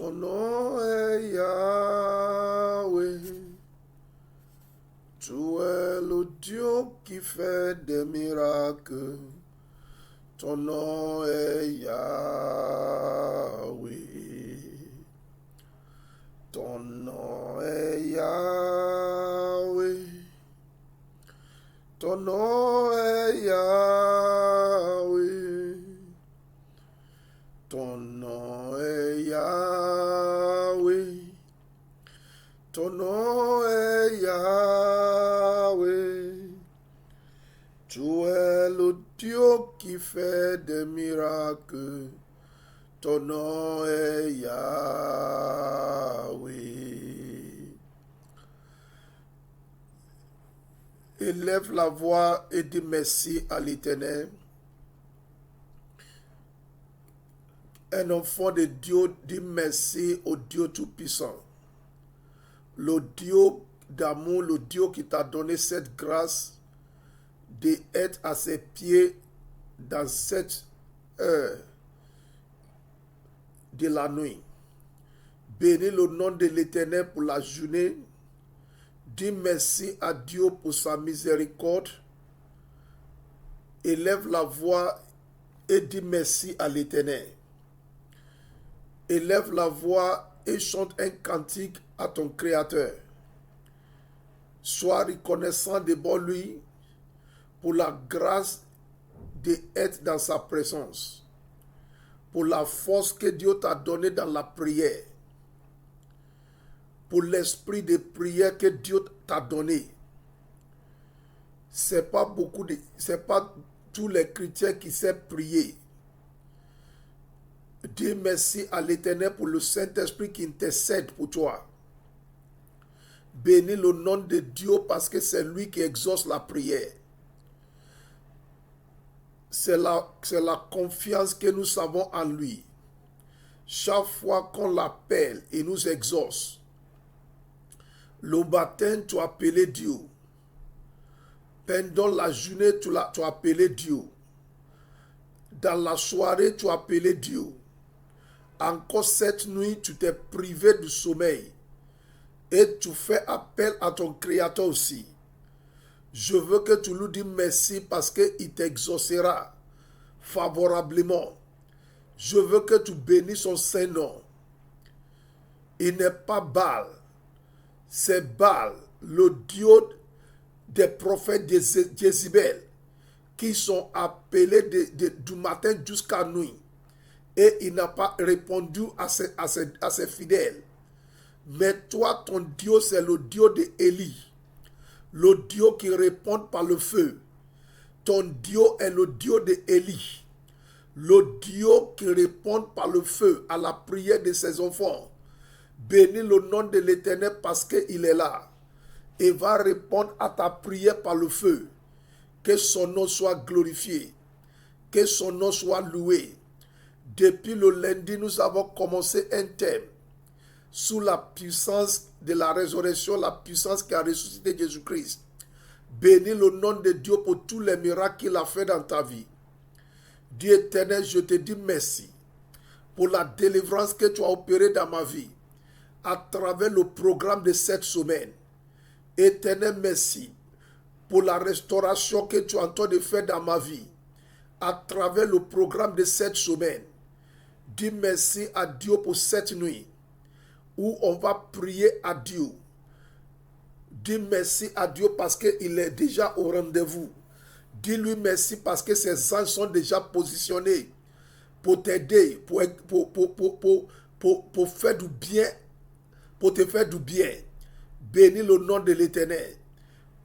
Ton nom est Yahweh. Tu es le Dieu qui fait des miracles. Ton nom est Yahweh. Ton nom est Yahweh. Ton nom est Yahweh. Ton nom est Yahweh. Ton nom est Yahweh. Tu es le Dieu qui fait des miracles. Ton nom est Yahweh. Élève la voix et dis merci à l'Éternel. Un enfant de Dieu dit merci au Dieu Tout-Puissant. Le Dieu d'amour, le Dieu qui t'a donné cette grâce d'être à ses pieds dans cette heure de la nuit. Bénis le nom de l'Éternel pour la journée. Dis merci à Dieu pour sa miséricorde. Élève la voix et dis merci à l'Éternel. Élève la voix et chante un cantique à ton Créateur. Sois reconnaissant devant lui pour la grâce d'être dans sa présence, pour la force que Dieu t'a donnée dans la prière, pour l'esprit de prière que Dieu t'a donné. C'est pas tous les chrétiens qui savent prier. Dis merci à l'Éternel pour le Saint-Esprit qui intercède pour toi. Bénis le nom de Dieu parce que c'est lui qui exauce la prière. C'est la confiance que nous avons en lui. Chaque fois qu'on l'appelle, il nous exauce. Le matin, tu as appelé Dieu. Pendant la journée, tu as appelé Dieu. Dans la soirée, tu as appelé Dieu. Encore cette nuit, tu t'es privé du sommeil. Et tu fais appel à ton Créateur aussi. Je veux que tu lui dises merci parce qu'il t'exaucera favorablement. Je veux que tu bénisses son Saint-Nom. Il n'est pas Baal. C'est Baal, le Dieu des prophètes de Jézabel, qui sont appelés du matin jusqu'à nuit. Et il n'a pas répondu à ses fidèles. Mais toi, ton Dieu, c'est le Dieu d'Élie. Le Dieu qui répond par le feu. Ton Dieu est le Dieu d'Élie. Le Dieu qui répond par le feu à la prière de ses enfants. Bénis le nom de l'Éternel parce qu'il est là. Et va répondre à ta prière par le feu. Que son nom soit glorifié. Que son nom soit loué. Depuis le lundi, nous avons commencé un thème sous la puissance de la résurrection, la puissance qui a ressuscité Jésus-Christ. Bénis le nom de Dieu pour tous les miracles qu'il a fait dans ta vie. Dieu éternel, je te dis merci pour la délivrance que tu as opérée dans ma vie à travers le programme de cette semaine. Éternel, merci pour la restauration que tu es en train de faire dans ma vie à travers le programme de cette semaine. Dis merci à Dieu pour cette nuit où on va prier à Dieu. Dis merci à Dieu parce qu'il est déjà au rendez-vous. Dis-lui merci parce que ses anges sont déjà positionnés pour t'aider, pour faire du bien, pour te faire du bien. Bénis le nom de l'Éternel.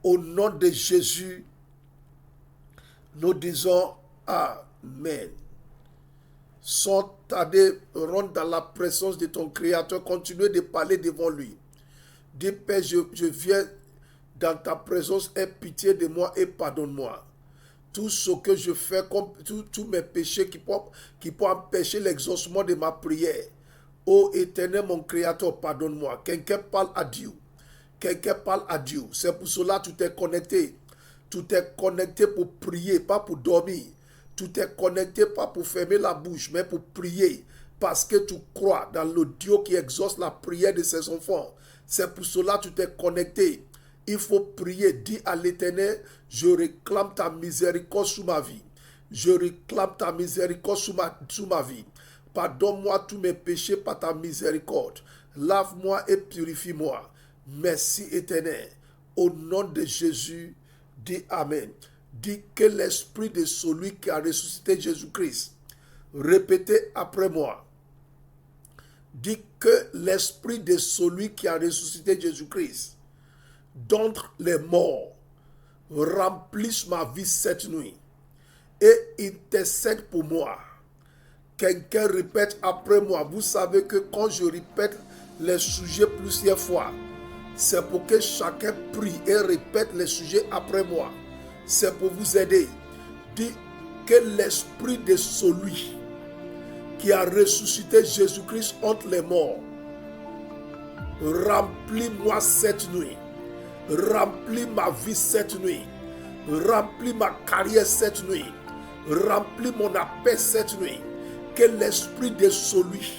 Au nom de Jésus, nous disons Amen. Sans tarder, rentre dans la présence de ton Créateur. Continue de parler devant lui. Dis, Père, je viens dans ta présence, aie pitié de moi et pardonne-moi. Tout ce que je fais, comme tous mes péchés qui peuvent empêcher l'exaucement de ma prière. Ô Éternel, mon Créateur, pardonne-moi. Quelqu'un parle à Dieu. Quelqu'un parle à Dieu. C'est pour cela que tu t'es connecté. Tu t'es connecté pour prier, pas pour dormir. Tu t'es connecté pas pour fermer la bouche, mais pour prier. parce que tu crois dans le Dieu qui exauce la prière de ses enfants. C'est pour cela que tu t'es connecté. Il faut prier. Dis à l'Éternel, je réclame ta miséricorde sous ma vie. Je réclame ta miséricorde sous ma vie. Pardonne-moi tous mes péchés par ta miséricorde. Lave-moi et purifie-moi. Merci Éternel. Au nom de Jésus, dis Amen. Dis que l'esprit de celui qui a ressuscité Jésus-Christ. Répétez après moi. Dis que l'esprit de celui qui a ressuscité Jésus-Christ, d'entre les morts, remplisse ma vie cette nuit et intercède pour moi. Quelqu'un répète après moi. Vous savez que quand je répète les sujets plusieurs fois, c'est pour que chacun prie et répète les sujets après moi. C'est pour vous aider. Dis que l'esprit de celui qui a ressuscité Jésus-Christ entre les morts, remplis-moi cette nuit. Remplis ma vie cette nuit. Remplis ma carrière cette nuit. Remplis mon appel cette nuit. Que l'esprit de celui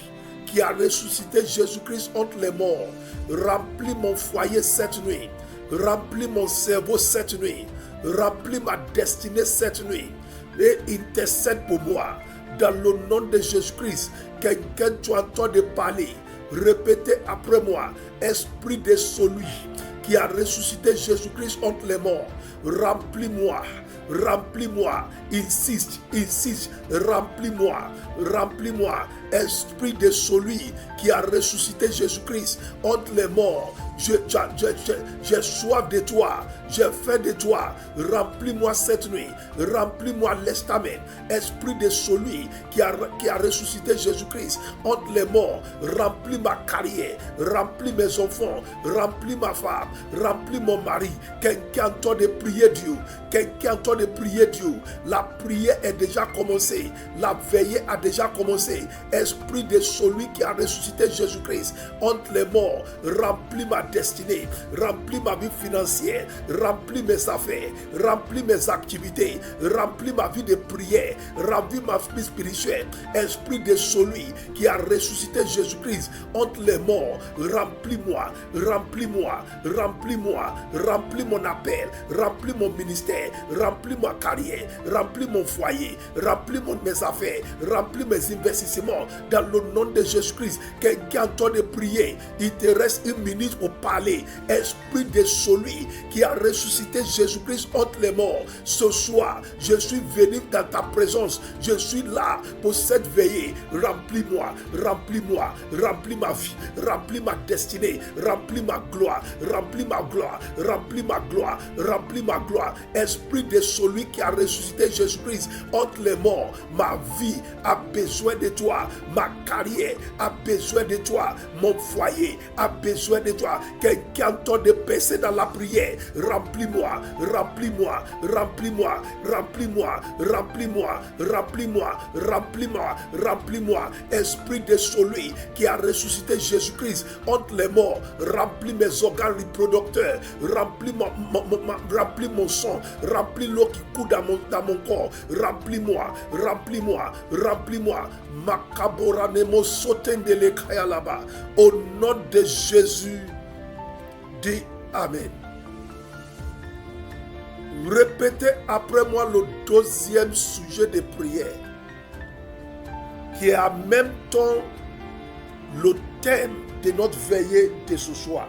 qui a ressuscité Jésus-Christ entre les morts remplis mon foyer cette nuit. Remplis mon cerveau cette nuit. Remplis ma destinée cette nuit. Et intercède pour moi. Dans le nom de Jésus-Christ, quelqu'un tu entends de parler. Répétez après moi. Esprit de celui qui a ressuscité Jésus-Christ entre les morts, remplis-moi, remplis-moi, insiste, remplis-moi, remplis-moi, esprit de celui qui a ressuscité Jésus-Christ entre les morts, j'ai soif de toi, j'ai faim de toi, remplis-moi cette nuit, remplis-moi l'estament, esprit de celui qui a ressuscité Jésus-Christ entre les morts, remplis ma carrière, remplis mes enfants, remplis ma femme, remplis mon mari. Quelqu'un entend de prier Dieu, quelqu'un entend de prier Dieu, la prière est déjà commencée, la veillée a déjà commencé, esprit de celui qui a ressuscité Jésus-Christ entre les morts, remplis ma destinée, remplis ma vie financière, remplis mes affaires, remplis mes activités, remplis ma vie de prière, remplis ma vie spirituelle, esprit de celui qui a ressuscité Jésus-Christ entre les morts, remplis-moi, remplis-moi, remplis-moi, remplis mon appel, remplis mon ministère, remplis ma carrière, remplis mon foyer, remplis mes affaires, remplis mes investissements dans le nom de Jésus-Christ. Quelqu'un entend de prier, il te reste une minute pour parler. Esprit de celui qui a ressuscité Jésus-Christ entre les morts, ce soir, je suis venu dans ta présence, je suis là pour cette veillée. Remplis-moi, remplis-moi, remplis ma vie, remplis ma destinée, remplis ma gloire, remplis ma gloire, remplis ma gloire, remplis ma gloire. Esprit de celui qui a ressuscité Jésus-Christ entre les morts, ma vie a besoin de toi, ma carrière a besoin de toi, mon foyer a besoin de toi. Quelqu'un entend de passer dans la prière, remplis-moi, remplis-moi, remplis-moi, remplis-moi, remplis-moi, remplis-moi, remplis-moi, remplis-moi. Esprit de celui qui a ressuscité Jésus-Christ entre les morts, remplis mes organes reproducteurs, remplis mon sang, remplis l'eau qui coule dans mon corps, remplis-moi, remplis-moi, remplis-moi. Makabora nemo sotendele kaya là-bas. Au nom de Jésus, dis Amen. Répétez après moi le deuxième sujet de prière, qui est en même temps le thème de notre veillée de ce soir.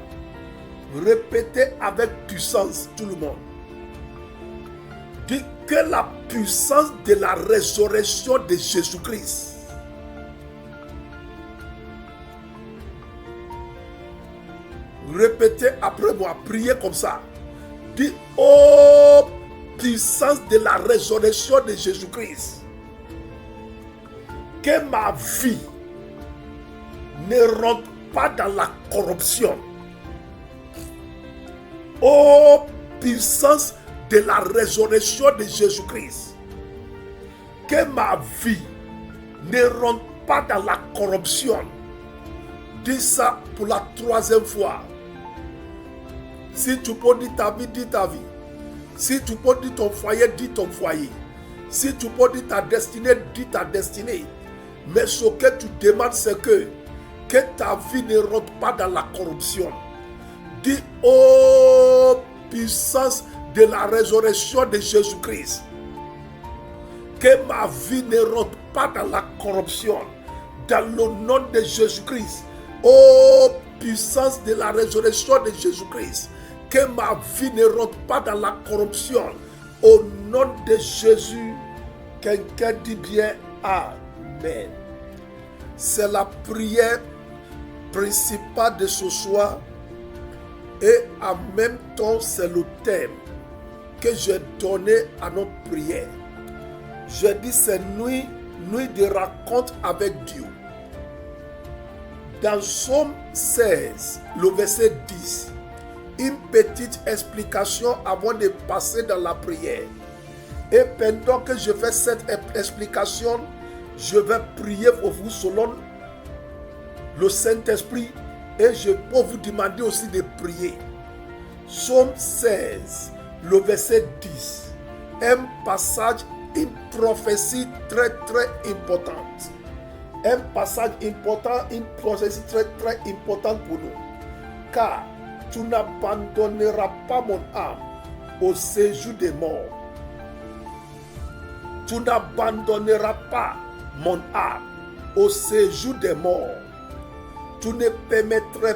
Répétez avec puissance tout le monde. Dites que la puissance de la résurrection de Jésus-Christ répétez après moi, priez comme ça. Dites, ô puissance de la résurrection de Jésus-Christ, que ma vie ne rentre pas dans la corruption. Ô puissance de la résurrection de Jésus-Christ, que ma vie ne rentre pas dans la corruption. Dis ça pour la troisième fois. Si tu peux dire ta vie, dis ta vie. Si tu peux dire ton foyer, dis ton foyer. Si tu peux dire ta destinée, dis ta destinée. Mais ce que tu demandes, c'est que ta vie ne rentre pas dans la corruption. Dis, ô puissance de la résurrection de Jésus-Christ, que ma vie ne rentre pas dans la corruption. Dans le nom de Jésus-Christ, ô puissance de la résurrection de Jésus-Christ, que ma vie ne rentre pas dans la corruption. Au nom de Jésus, quelqu'un dit bien Amen. C'est la prière principale de ce soir et en même temps c'est le thème que j'ai donné à notre prière. Je dis c'est nuit de rencontre avec Dieu. Dans Psaume 16, le verset 10, une petite explication avant de passer dans la prière. Et pendant que je fais cette explication, je vais prier pour vous selon le Saint-Esprit et je peux vous demander aussi de prier. Psaume 16, le verset 10, un passage, une prophétie très importante. Un passage important, une prophétie très importante pour nous. Car tu n'abandonneras pas mon âme au séjour des morts. Tu n'abandonneras pas mon âme au séjour des morts. Tu ne permettras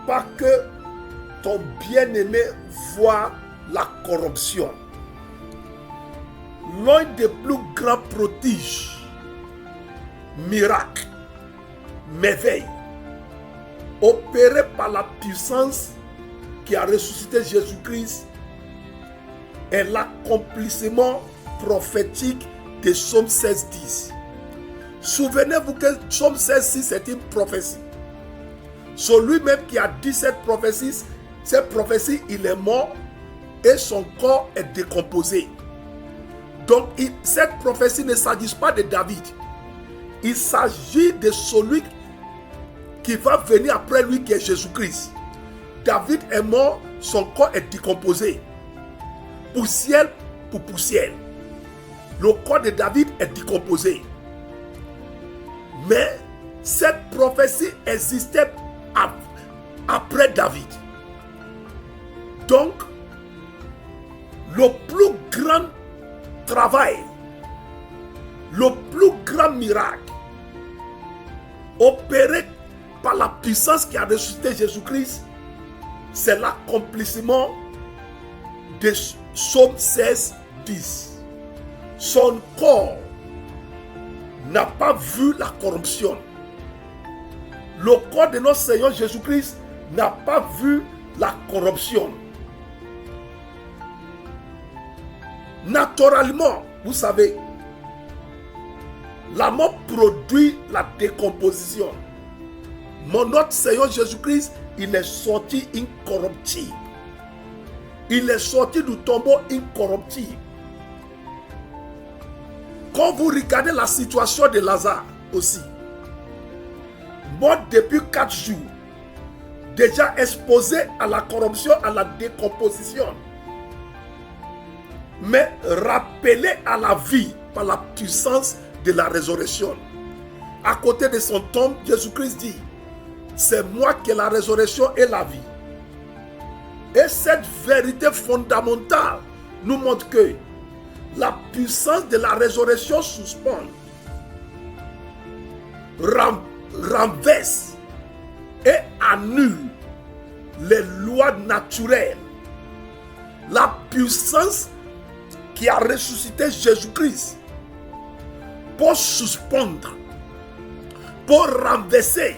pas que ton bien-aimé voie la corruption. L'un des plus grands prodiges, miracles, merveilles, opérés par la puissance qui a ressuscité Jésus-Christ, est l'accomplissement prophétique de Psaume 16:10. Souvenez-vous que Psaume 16:10 est une prophétie. Celui-même qui a dit cette prophétie, il est mort et son corps est décomposé. Donc, cette prophétie ne s'agit pas de David. Il s'agit de celui qui va venir après lui, qui est Jésus-Christ. David est mort, son corps est décomposé. Poussière pour poussière. Le corps de David est décomposé. Mais cette prophétie existait après David. Donc, le plus grand travail, le plus grand miracle opéré par la puissance qui a ressuscité Jésus-Christ, c'est l'accomplissement de Psaume 16:10. Son corps n'a pas vu la corruption. Le corps de notre Seigneur Jésus-Christ n'a pas vu la corruption. Naturellement, vous savez, la mort produit la décomposition. Mon notre Seigneur Jésus-Christ, il est sorti incorruptible. Il est sorti du tombeau incorruptible. Quand vous regardez la situation de Lazare aussi, mort depuis 4 jours, déjà exposé à la corruption, à la décomposition, mais rappelé à la vie par la puissance de la résurrection. À côté de son tombe, Jésus-Christ dit, c'est moi qui ai la résurrection et la vie. Et cette vérité fondamentale nous montre que la puissance de la résurrection suspend, renverse et annule les lois naturelles. La puissance qui a ressuscité Jésus-Christ pour suspendre, pour renverser,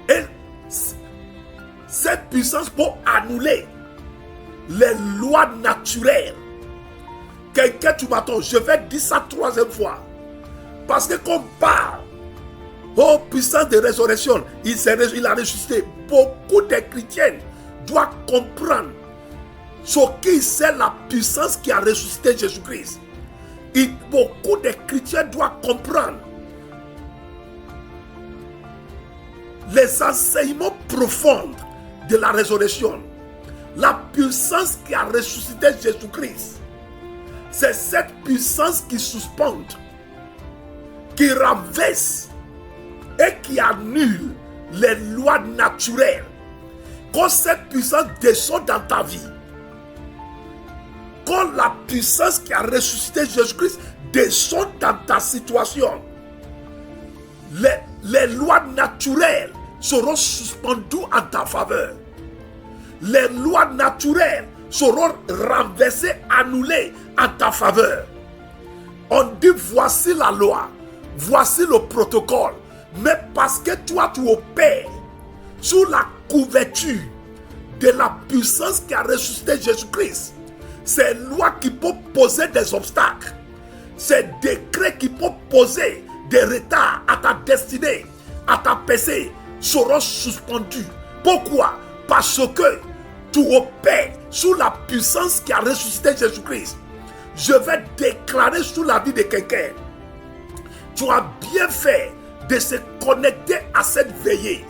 et cette puissance pour annuler les lois naturelles. Quelqu'un, tu m'attends, je vais dire ça 3e fois. Parce que qu'on parle, oh puissance de résurrection, il a ressuscité. Beaucoup de chrétiens doivent comprendre ce qui c'est la puissance qui a ressuscité Jésus-Christ. Beaucoup de chrétiens doivent comprendre les enseignements profonds de la résurrection. La puissance qui a ressuscité Jésus-Christ, c'est cette puissance qui suspend qui renverse et qui annule les lois naturelles. Quand cette puissance descend dans ta vie, quand la puissance qui a ressuscité Jésus-Christ descend dans ta situation, les lois naturelles seront suspendues en ta faveur. Les lois naturelles seront renversées, annulées en ta faveur. On dit voici la loi, voici le protocole. Mais parce que toi tu opères sous la couverture de la puissance qui a ressuscité Jésus-Christ, ces lois qui peuvent poser des obstacles, ces décrets qui peuvent poser des retards à ta destinée, à ta PC, seront suspendus. Pourquoi? Parce que tu opères sous la puissance qui a ressuscité Jésus-Christ. Je vais déclarer sous la vie de quelqu'un: tu as bien fait de se connecter à cette veillée.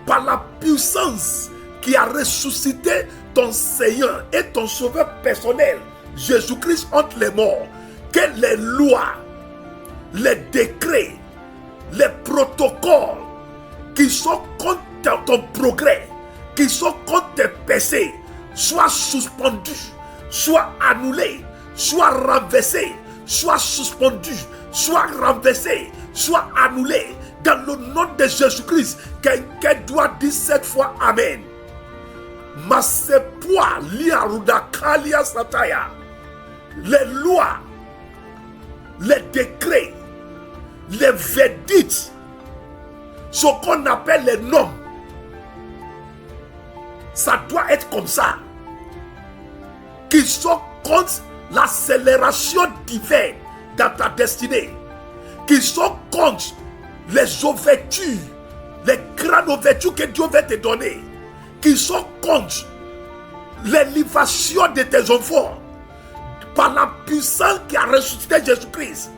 Par la puissance qui a ressuscité ton Seigneur et ton Sauveur personnel, Jésus-Christ entre les morts, que les lois, les décrets, les protocoles qui sont contre ton progrès, qui sont contre tes péchés, soient suspendus, soient annulés, soient renversés, soient suspendus, soient renversés, soient annulés. Dans le nom de Jésus-Christ, quelqu'un doit dire 7 fois Amen. Masepoa liaruda kalia sataya. Les lois, les décrets, les verdicts, ce qu'on appelle les normes, ça doit être comme ça, qui sont contre l'accélération divine dans ta destinée, qui sont contre les ouvertures, les grandes ouvertures que Dieu va te donner, qui sont contre l'élévation de tes enfants par la puissance qui a ressuscité Jésus-Christ.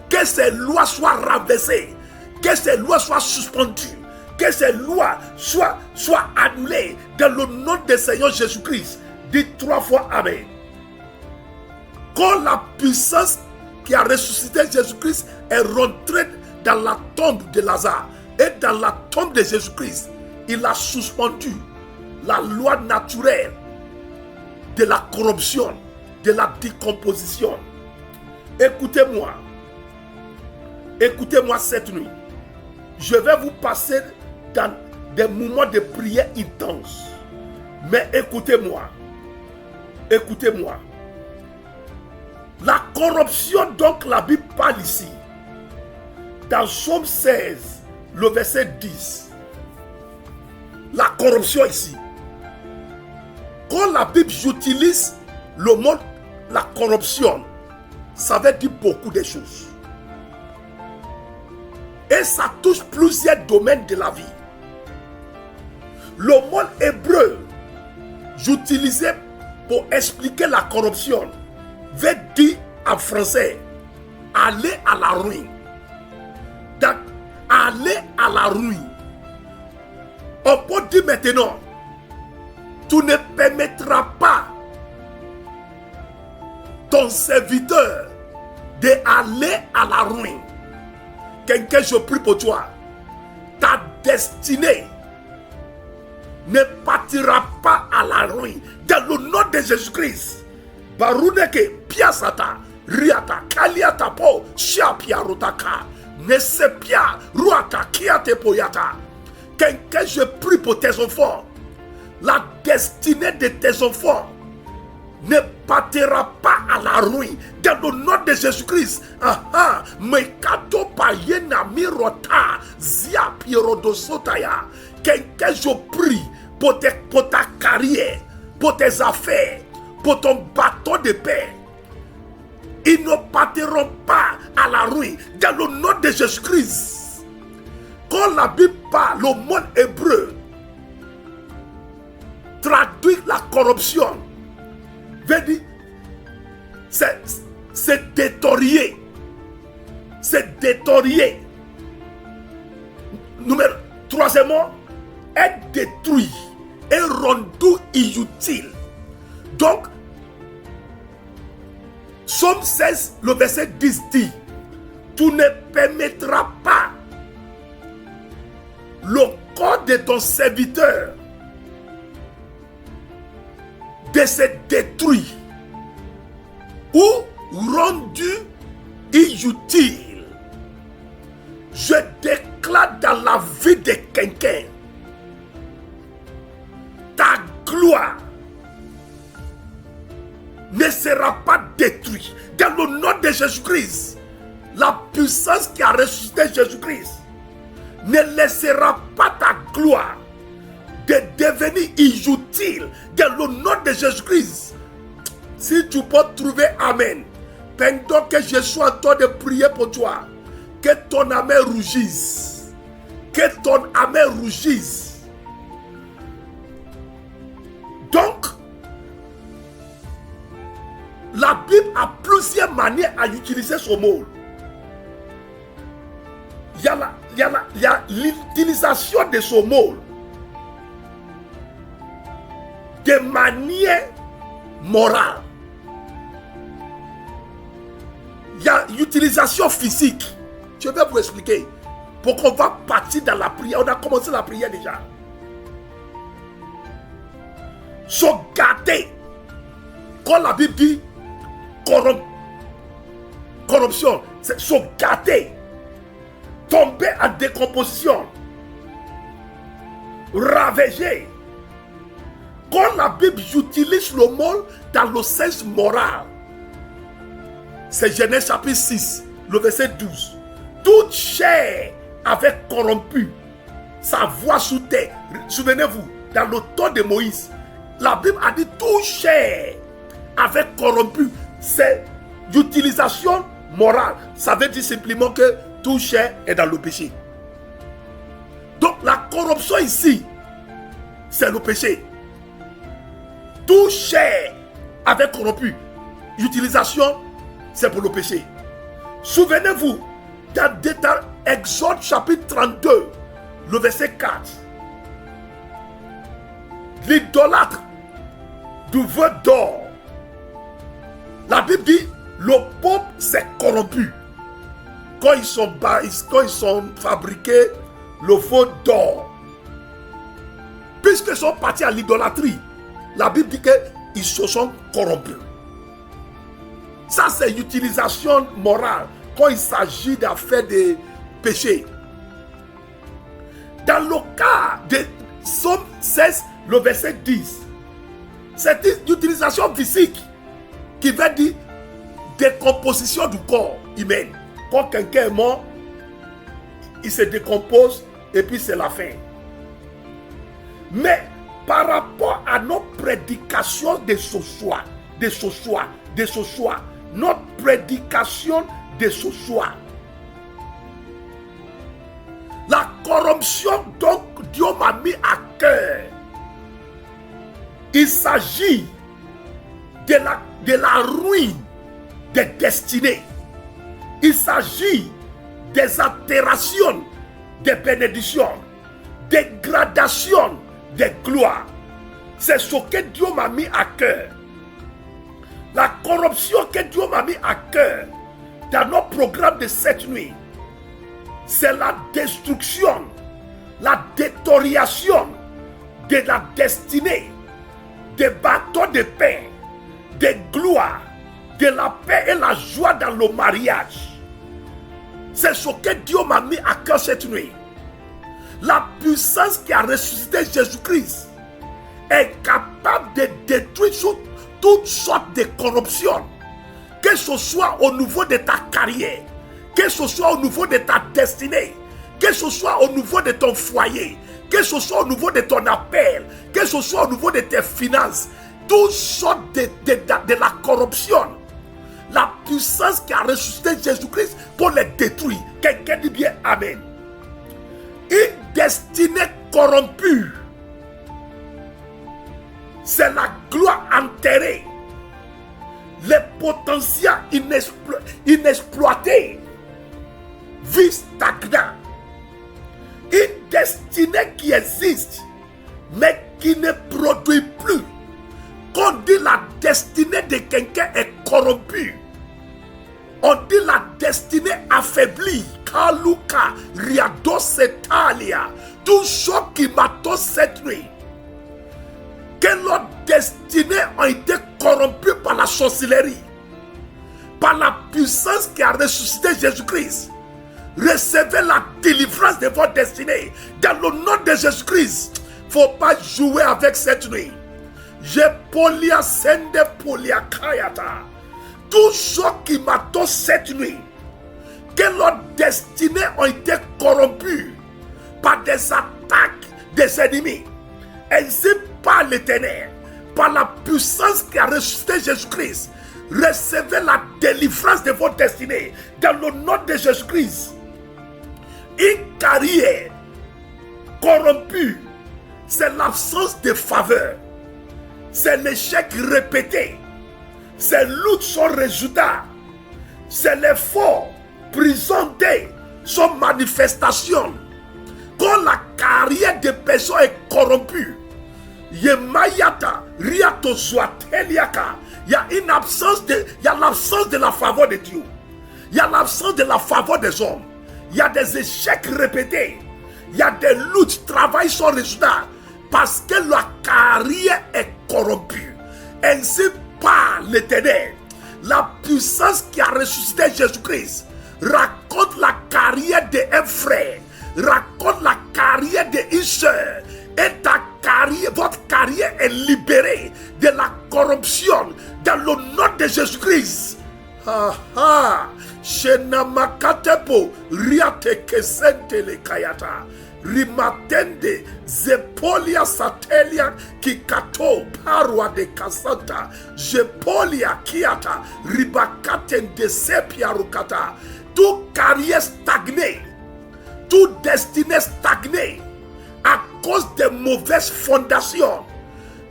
Que ces lois soient renversées, que ces lois soient suspendues, que ces lois soient annulées dans le nom du Seigneur Jésus-Christ. Dites 3 fois Amen. Quand la puissance qui a ressuscité Jésus-Christ est rentrée dans la tombe de Lazare et dans la tombe de Jésus-Christ, il a suspendu la loi naturelle de la corruption, de la décomposition. Écoutez-moi cette nuit. Je vais vous passer dans des moments de prière intenses. Mais écoutez-moi. La corruption, donc la Bible parle ici. Dans Somme 16, le verset 10. La corruption ici. Quand la Bible utilise le mot la corruption, ça veut dire beaucoup de choses. Et ça touche plusieurs domaines de la vie. Le mot hébreu utilisé pour expliquer la corruption veut dire en français aller à la ruine. Donc, aller à la ruine. On peut dire maintenant, tu ne permettras pas ton serviteur d'aller à la ruine. Quelqu'un, je prie pour toi. Ta destinée ne partira pas à la ruine. Dans le nom de Jésus-Christ. Baruneke, piasata, riata, kaliata po, shapia rotaka, nesepia, ruata, kiate poyata. Quelqu'un, je prie pour tes enfants. La destinée de tes enfants ne partira pas à la ruine. Dans le nom de Jésus-Christ. Mekato payena mirota, zia pirodosotaya. Quelqu'un, je prie pour ta carrière, pour tes affaires, pour ton bâton de paix. Ils ne partiront pas à la ruine. Dans le nom de Jésus-Christ. Quand la Bible parle, le mot hébreu traduit la corruption. Veut dire, c'est détorier. C'est détorier. Troisièmement, être détruit et rendu inutile. Donc, Somme 16, le verset 10 dit: tu ne permettras pas le corps de ton serviteur de se détruire ou rendu inutile. Je déclare dans la vie de quelqu'un, ta gloire ne sera pas détruite. Dans le nom de Jésus-Christ, la puissance qui a ressuscité Jésus-Christ ne laissera pas ta gloire de devenir inutile. Dans le nom de Jésus-Christ, si tu peux trouver Amen, pendant que je suis en train de prier pour toi, que ton âme rougisse. Que ton âme rougisse. Donc, la Bible a plusieurs manières à utiliser ce mot. Il y a l'utilisation de ce mot de manière morale. Il y a l'utilisation physique. Je vais vous expliquer. Pour qu'on va partir dans la prière. On a commencé la prière déjà. Se garder. Quand la Bible dit corruption, c'est se garder. Tomber en décomposition. Ravager. Quand la Bible utilise le mot dans le sens moral, c'est Genèse chapitre 6, le verset 12. Toute chair avait corrompu sa voix sous terre. Souvenez-vous, dans le temps de Moïse, la Bible a dit toute chair avait corrompu. C'est l'utilisation morale. Ça veut dire simplement que toute chair est dans le péché. Donc la corruption ici, c'est le péché. Toute chair avait corrompu. L'utilisation, c'est pour le péché. Souvenez-vous, dans Exode chapitre 32, le verset 4, l'idolâtre du vœu d'or. La Bible dit, le peuple s'est corrompu. Quand ils sont fabriqués le vœu d'or, puisqu'ils sont partis à l'idolâtrie, la Bible dit qu'ils se sont corrompus. Ça, c'est l'utilisation morale quand il s'agit d'affaires de péché. Dans le cas de Somme 16, le verset 10, c'est une utilisation physique qui veut dire décomposition du corps humain. Quand quelqu'un est mort, il se décompose et puis c'est la fin. Mais par rapport à notre prédication de ce soir, notre prédication de ce soir, la corruption, donc, Dieu m'a mis à cœur. Il s'agit de la ruine des destinées. Il s'agit des altérations des bénédictions, dégradation des gloires. C'est ce que Dieu m'a mis à cœur. La corruption que Dieu m'a mis à cœur dans nos programmes de cette nuit, c'est la destruction, la détérioration de la destinée, des bâtons de paix, de gloire, de la paix et la joie dans le mariage. C'est ce que Dieu m'a mis à cœur cette nuit. La puissance qui a ressuscité Jésus-Christ est capable de détruire toutes sortes de corruption, que ce soit au niveau de ta carrière, que ce soit au niveau de ta destinée, que ce soit au niveau de ton foyer, que ce soit au niveau de ton appel, que ce soit au niveau de tes finances, toutes sortes de la corruption. La puissance qui a ressuscité Jésus-Christ pour les détruire. Quelqu'un dit bien Amen. Une destinée corrompue, c'est la gloire enterrée, les potentiels inexploités, vie stagnante. Une destinée qui existe, mais qui ne produit plus. Quand on dit la destinée de quelqu'un est corrompue, on dit la destinée affaiblie. Kaluka Riadosetalia. Tout ce qui m'attend cette nuit, que leurs destinées ont été corrompues par la sorcellerie, par la puissance qui a ressuscité Jésus-Christ. Recevez la délivrance de votre destinée dans le nom de Jésus-Christ. Il ne faut pas jouer avec cette nuit. Je polia sende polia kayata. Tous ceux qui m'attendent cette nuit, que leurs destinées ont été corrompues par des attaques des ennemis, ainsi par l'Éternel, par la puissance qui a ressuscité Jésus-Christ. Recevez la délivrance de votre destinée dans le nom de Jésus-Christ. Une carrière corrompue, c'est l'absence de faveur, c'est l'échec répété, c'est lutte sans résultat, c'est l'effort présenté sans manifestation. Quand la carrière de personnes est corrompue, Yemayata, Riato Zoateliaka, il y a une absence de, il y a l'absence de la faveur de Dieu. Il y a l'absence de la faveur des hommes. Il y a des échecs répétés. Il y a des luttes, travail sans résultat. Parce que la carrière est corrompue. Ainsi par l'Éternel, la puissance qui a ressuscité Jésus-Christ raconte la carrière d'un frère, raconte la carrière d'une soeur. Et ta carrière, votre carrière est libérée de la corruption dans le nom de Jésus-Christ. Ah ah, Shenamakatepo, Riate Kesente le Kayata, Rimatende, Zepolia Satelia, Kikato, Parwa de Kasanta, Jepolia Kiata, Ribakatende Sepia Rukata. Toute carrière stagnée, toute destinée stagnée à cause des mauvaises fondations.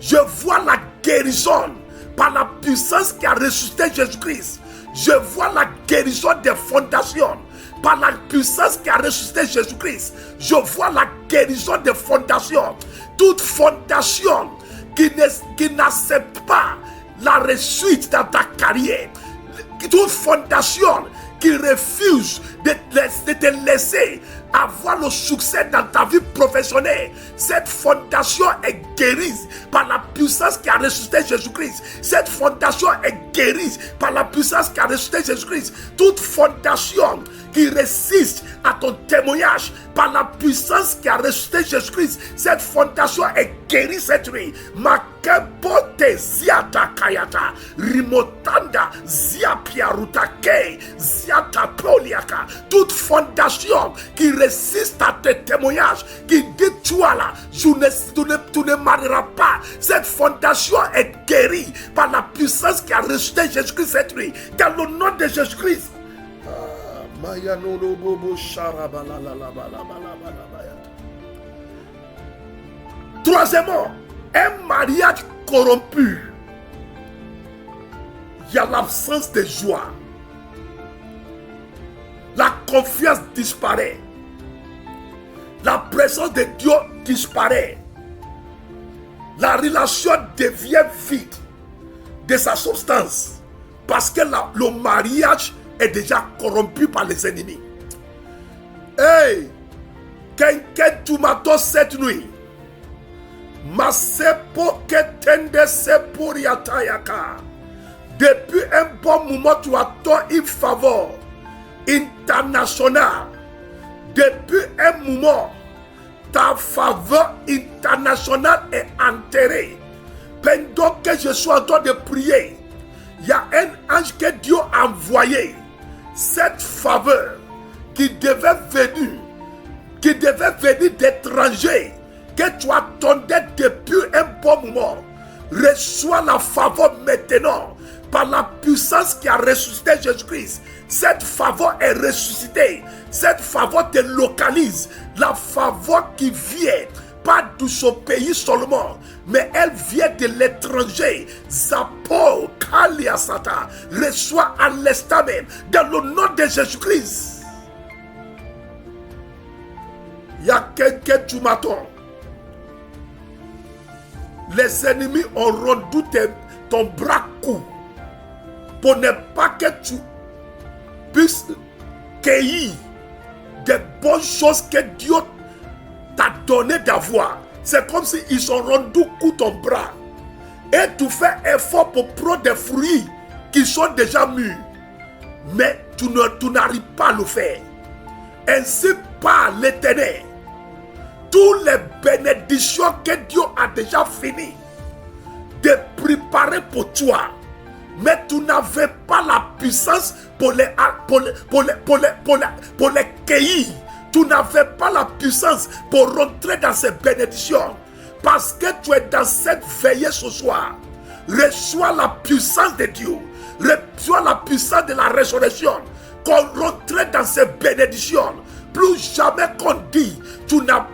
Je vois la guérison par la puissance qui a ressuscité Jésus-Christ. Je vois la guérison des fondations par la puissance qui a ressuscité Jésus-Christ. Je vois la guérison des fondations. Toute fondation qui n'accepte pas la réussite dans ta carrière, toute fondation qui refuse de te laisser avoir le succès dans ta vie professionnelle, cette fondation est guérie par la puissance qui a ressuscité Jésus-Christ. Cette fondation est guérie par la puissance qui a ressuscité Jésus-Christ. Toute fondation qui résiste à ton témoignage par la puissance qui a ressuscité Jésus-Christ, cette fondation est guérie cette nuit. Makebote ziata kayata, rimotanda ziapiarutake, ziata poliaka. Toute fondation qui résiste à tes témoignages, qui dit toi là, tu ne marieras pas. Cette fondation est guérie par la puissance qui a ressuscité Jésus-Christ cette nuit. Dans le nom de Jésus-Christ. Troisièmement, un mariage corrompu, il y a l'absence de joie. La confiance disparaît. La présence de Dieu disparaît. La relation devient vide de sa substance parce que le mariage est déjà corrompu par les ennemis. Hey, quelqu'un tu m'attends cette nuit. Depuis un bon moment, tu attends une faveur internationale. Depuis un moment, ta faveur internationale est enterrée. Pendant que je suis en train de prier, il y a un ange que Dieu a envoyé. Cette faveur qui devait venir d'étrangers, que tu attendais depuis un bon moment, reçois la faveur maintenant par la puissance qui a ressuscité Jésus-Christ. Cette faveur est ressuscitée. Cette faveur te localise. La faveur qui vient pas de son pays seulement, mais elle vient de l'étranger. Zapo Kaliasata, reçoit à l'instant même dans le nom de Jésus-Christ. Il y a quelqu'un tu m'attends. Les ennemis ont rendu ton bras court pour ne pas que tu puisses cueillir des bonnes choses que Dieu t'a donné d'avoir. C'est comme si ils sont rendus coup ton bras. Et tu fais effort pour prendre des fruits qui sont déjà mûrs. Mais tu n'arrives pas à le faire. Ainsi parle l'Éternel. Toutes les bénédictions que Dieu a déjà fini de préparer pour toi, mais tu n'avais pas la puissance pour les cueillir. Tu n'avais pas la puissance pour rentrer dans ces bénédictions. Parce que tu es dans cette veillée ce soir. Reçois la puissance de Dieu. Reçois la puissance de la résurrection. Qu'on rentre dans ces bénédictions. Plus jamais qu'on dit, tu n'as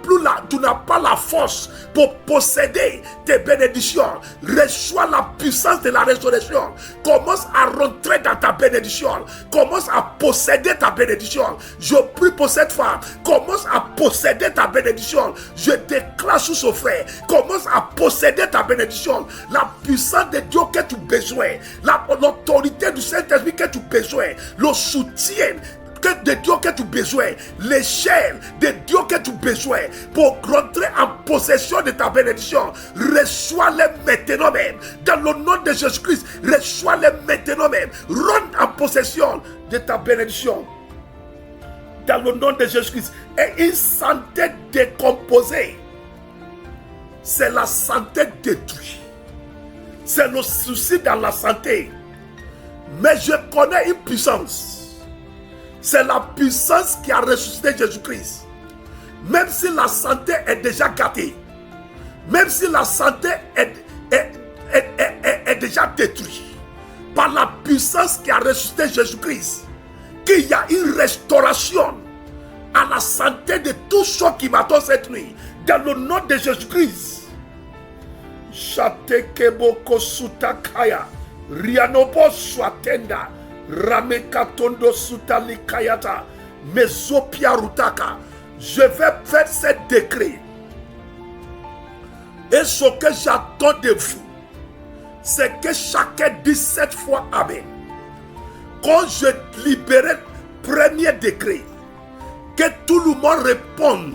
pas la force pour posséder tes bénédictions. Reçois la puissance de la résurrection. Commence à rentrer dans ta bénédiction. Commence à posséder ta bénédiction. Je prie pour cette femme. Commence à posséder ta bénédiction. Je déclare sous ce frère. Commence à posséder ta bénédiction. La puissance de Dieu que tu as besoin. L'autorité du Saint-Esprit que tu as besoin. Le soutien de Dieu que tu as besoin, l'échelle de Dieu que tu as besoin pour rentrer en possession de ta bénédiction, reçois-les maintenant même. Dans le nom de Jésus-Christ, reçois-les maintenant même. Rentre en possession de ta bénédiction. Dans le nom de Jésus-Christ. Et une santé décomposée, c'est la santé détruite. C'est le souci dans la santé. Mais je connais une puissance. C'est la puissance qui a ressuscité Jésus-Christ. Même si la santé est déjà gâtée, même si la santé est déjà détruite, par la puissance qui a ressuscité Jésus-Christ, qu'il y a une restauration à la santé de tous ceux qui m'attendent cette nuit. Dans le nom de Jésus-Christ. Chatekeboko sutakaya, rianopo swatenda. Ramekatondo sutali kayata, mesopia rutaka. Je vais faire ce décret. Et ce que j'attends de vous, c'est que chacun dise 7 fois Amen. Quand je libérerai le premier décret, que tout le monde réponde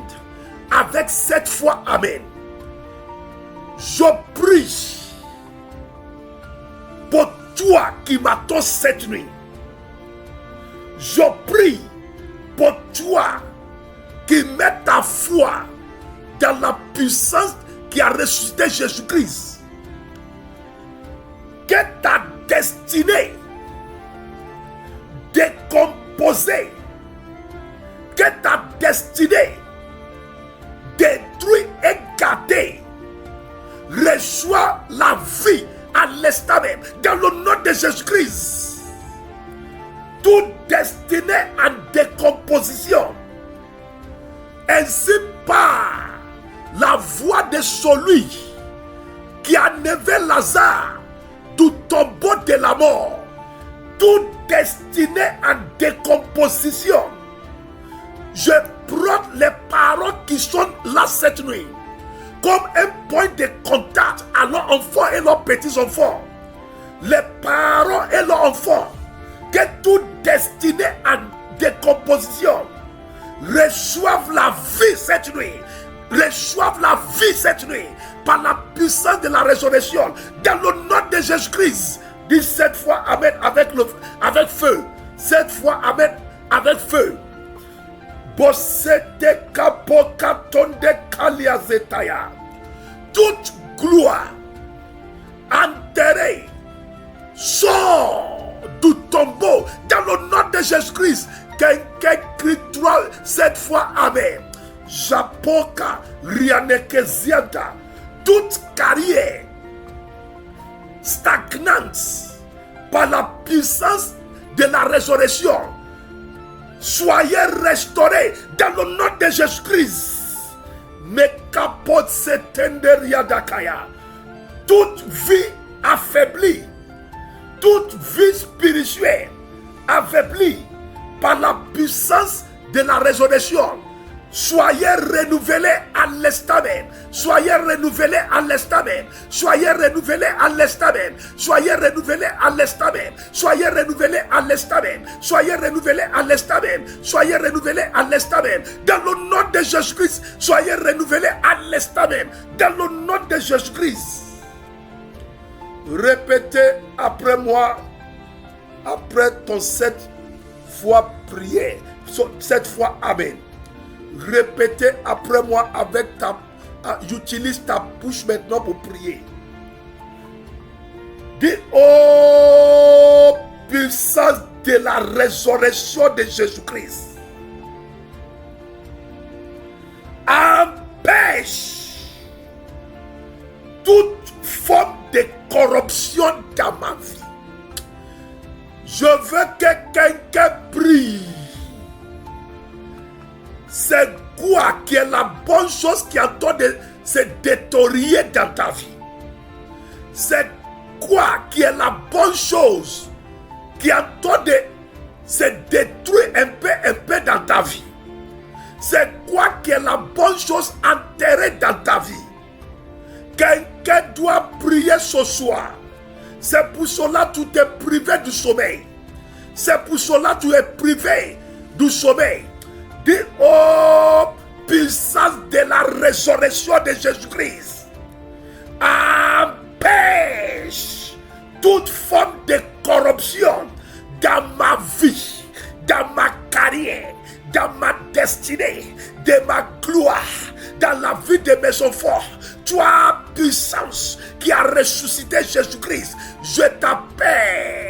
avec 7 fois Amen. Je prie pour toi qui m'attends cette nuit. Je prie pour toi qui mets ta foi dans la puissance qui a ressuscité Jésus-Christ. Que ta destinée décomposée, que ta destinée détruite et gâtée, reçoit la vie à l'instant même, dans le nom de Jésus-Christ. Toute destinée en décomposition, ainsi par la voix de celui qui a enlevé Lazare du tombeau de la mort, toute destinée en décomposition, je prends les paroles qui sont là cette nuit comme un point de contact à leurs enfants et leurs petits-enfants. Les parents et leurs enfants, que toute destinée en décomposition reçoivent la vie cette nuit. Reçoivent la vie cette nuit par la puissance de la résurrection. Dans le nom de Jésus-Christ, dis 7 fois Amen avec feu. 7 fois Amen avec feu. Toute gloire enterrée sort du tombeau dans le nom de Jésus-Christ. Quelqu'un crie 7 fois Amen. Japoka rianekezianta. Toute carrière stagnante par la puissance de la résurrection, soyez restaurés dans le nom de Jésus-Christ. Mais capote s'étenderia dakaya. Toute vie affaiblie, toute vie spirituelle affaiblie par la puissance de la résurrection, Soyez renouvelés à l'instant même. Soyez renouvelés à l'instant même. Soyez renouvelés à l'instant même. Soyez renouvelés à l'instant même. Soyez renouvelés à l'instant même. Soyez renouvelés à l'instant même. Soyez renouvelés à l'instant même. Dans le nom de Jésus-Christ, soyez renouvelés à l'instant même. Dans le nom de Jésus-Christ. Répétez après moi, après ton 7 fois prière, 7 fois Amen. Répétez après moi avec ta... Utilise ta bouche maintenant pour prier. Dis, ô puissance de la résurrection de Jésus-Christ, empêche toute forme de corruption dans ma vie. Je veux que quelqu'un prie. C'est quoi qui est la bonne chose qui est en train de se détériorer dans ta vie? C'est quoi qui est la bonne chose qui est en train de se détruire un peu dans ta vie? C'est quoi qui est la bonne chose enterrée dans ta vie? Quelqu'un doit prier ce soir. C'est pour cela que tu t'es privé du sommeil. C'est pour cela que tu es privé du sommeil. Dis, ô puissance de la résurrection de Jésus-Christ, empêche toute forme de corruption dans ma vie, dans ma carrière, dans ma destinée, de ma gloire, dans la vie de mes enfants. Toi, puissance qui a ressuscité Jésus-Christ, je t'appelle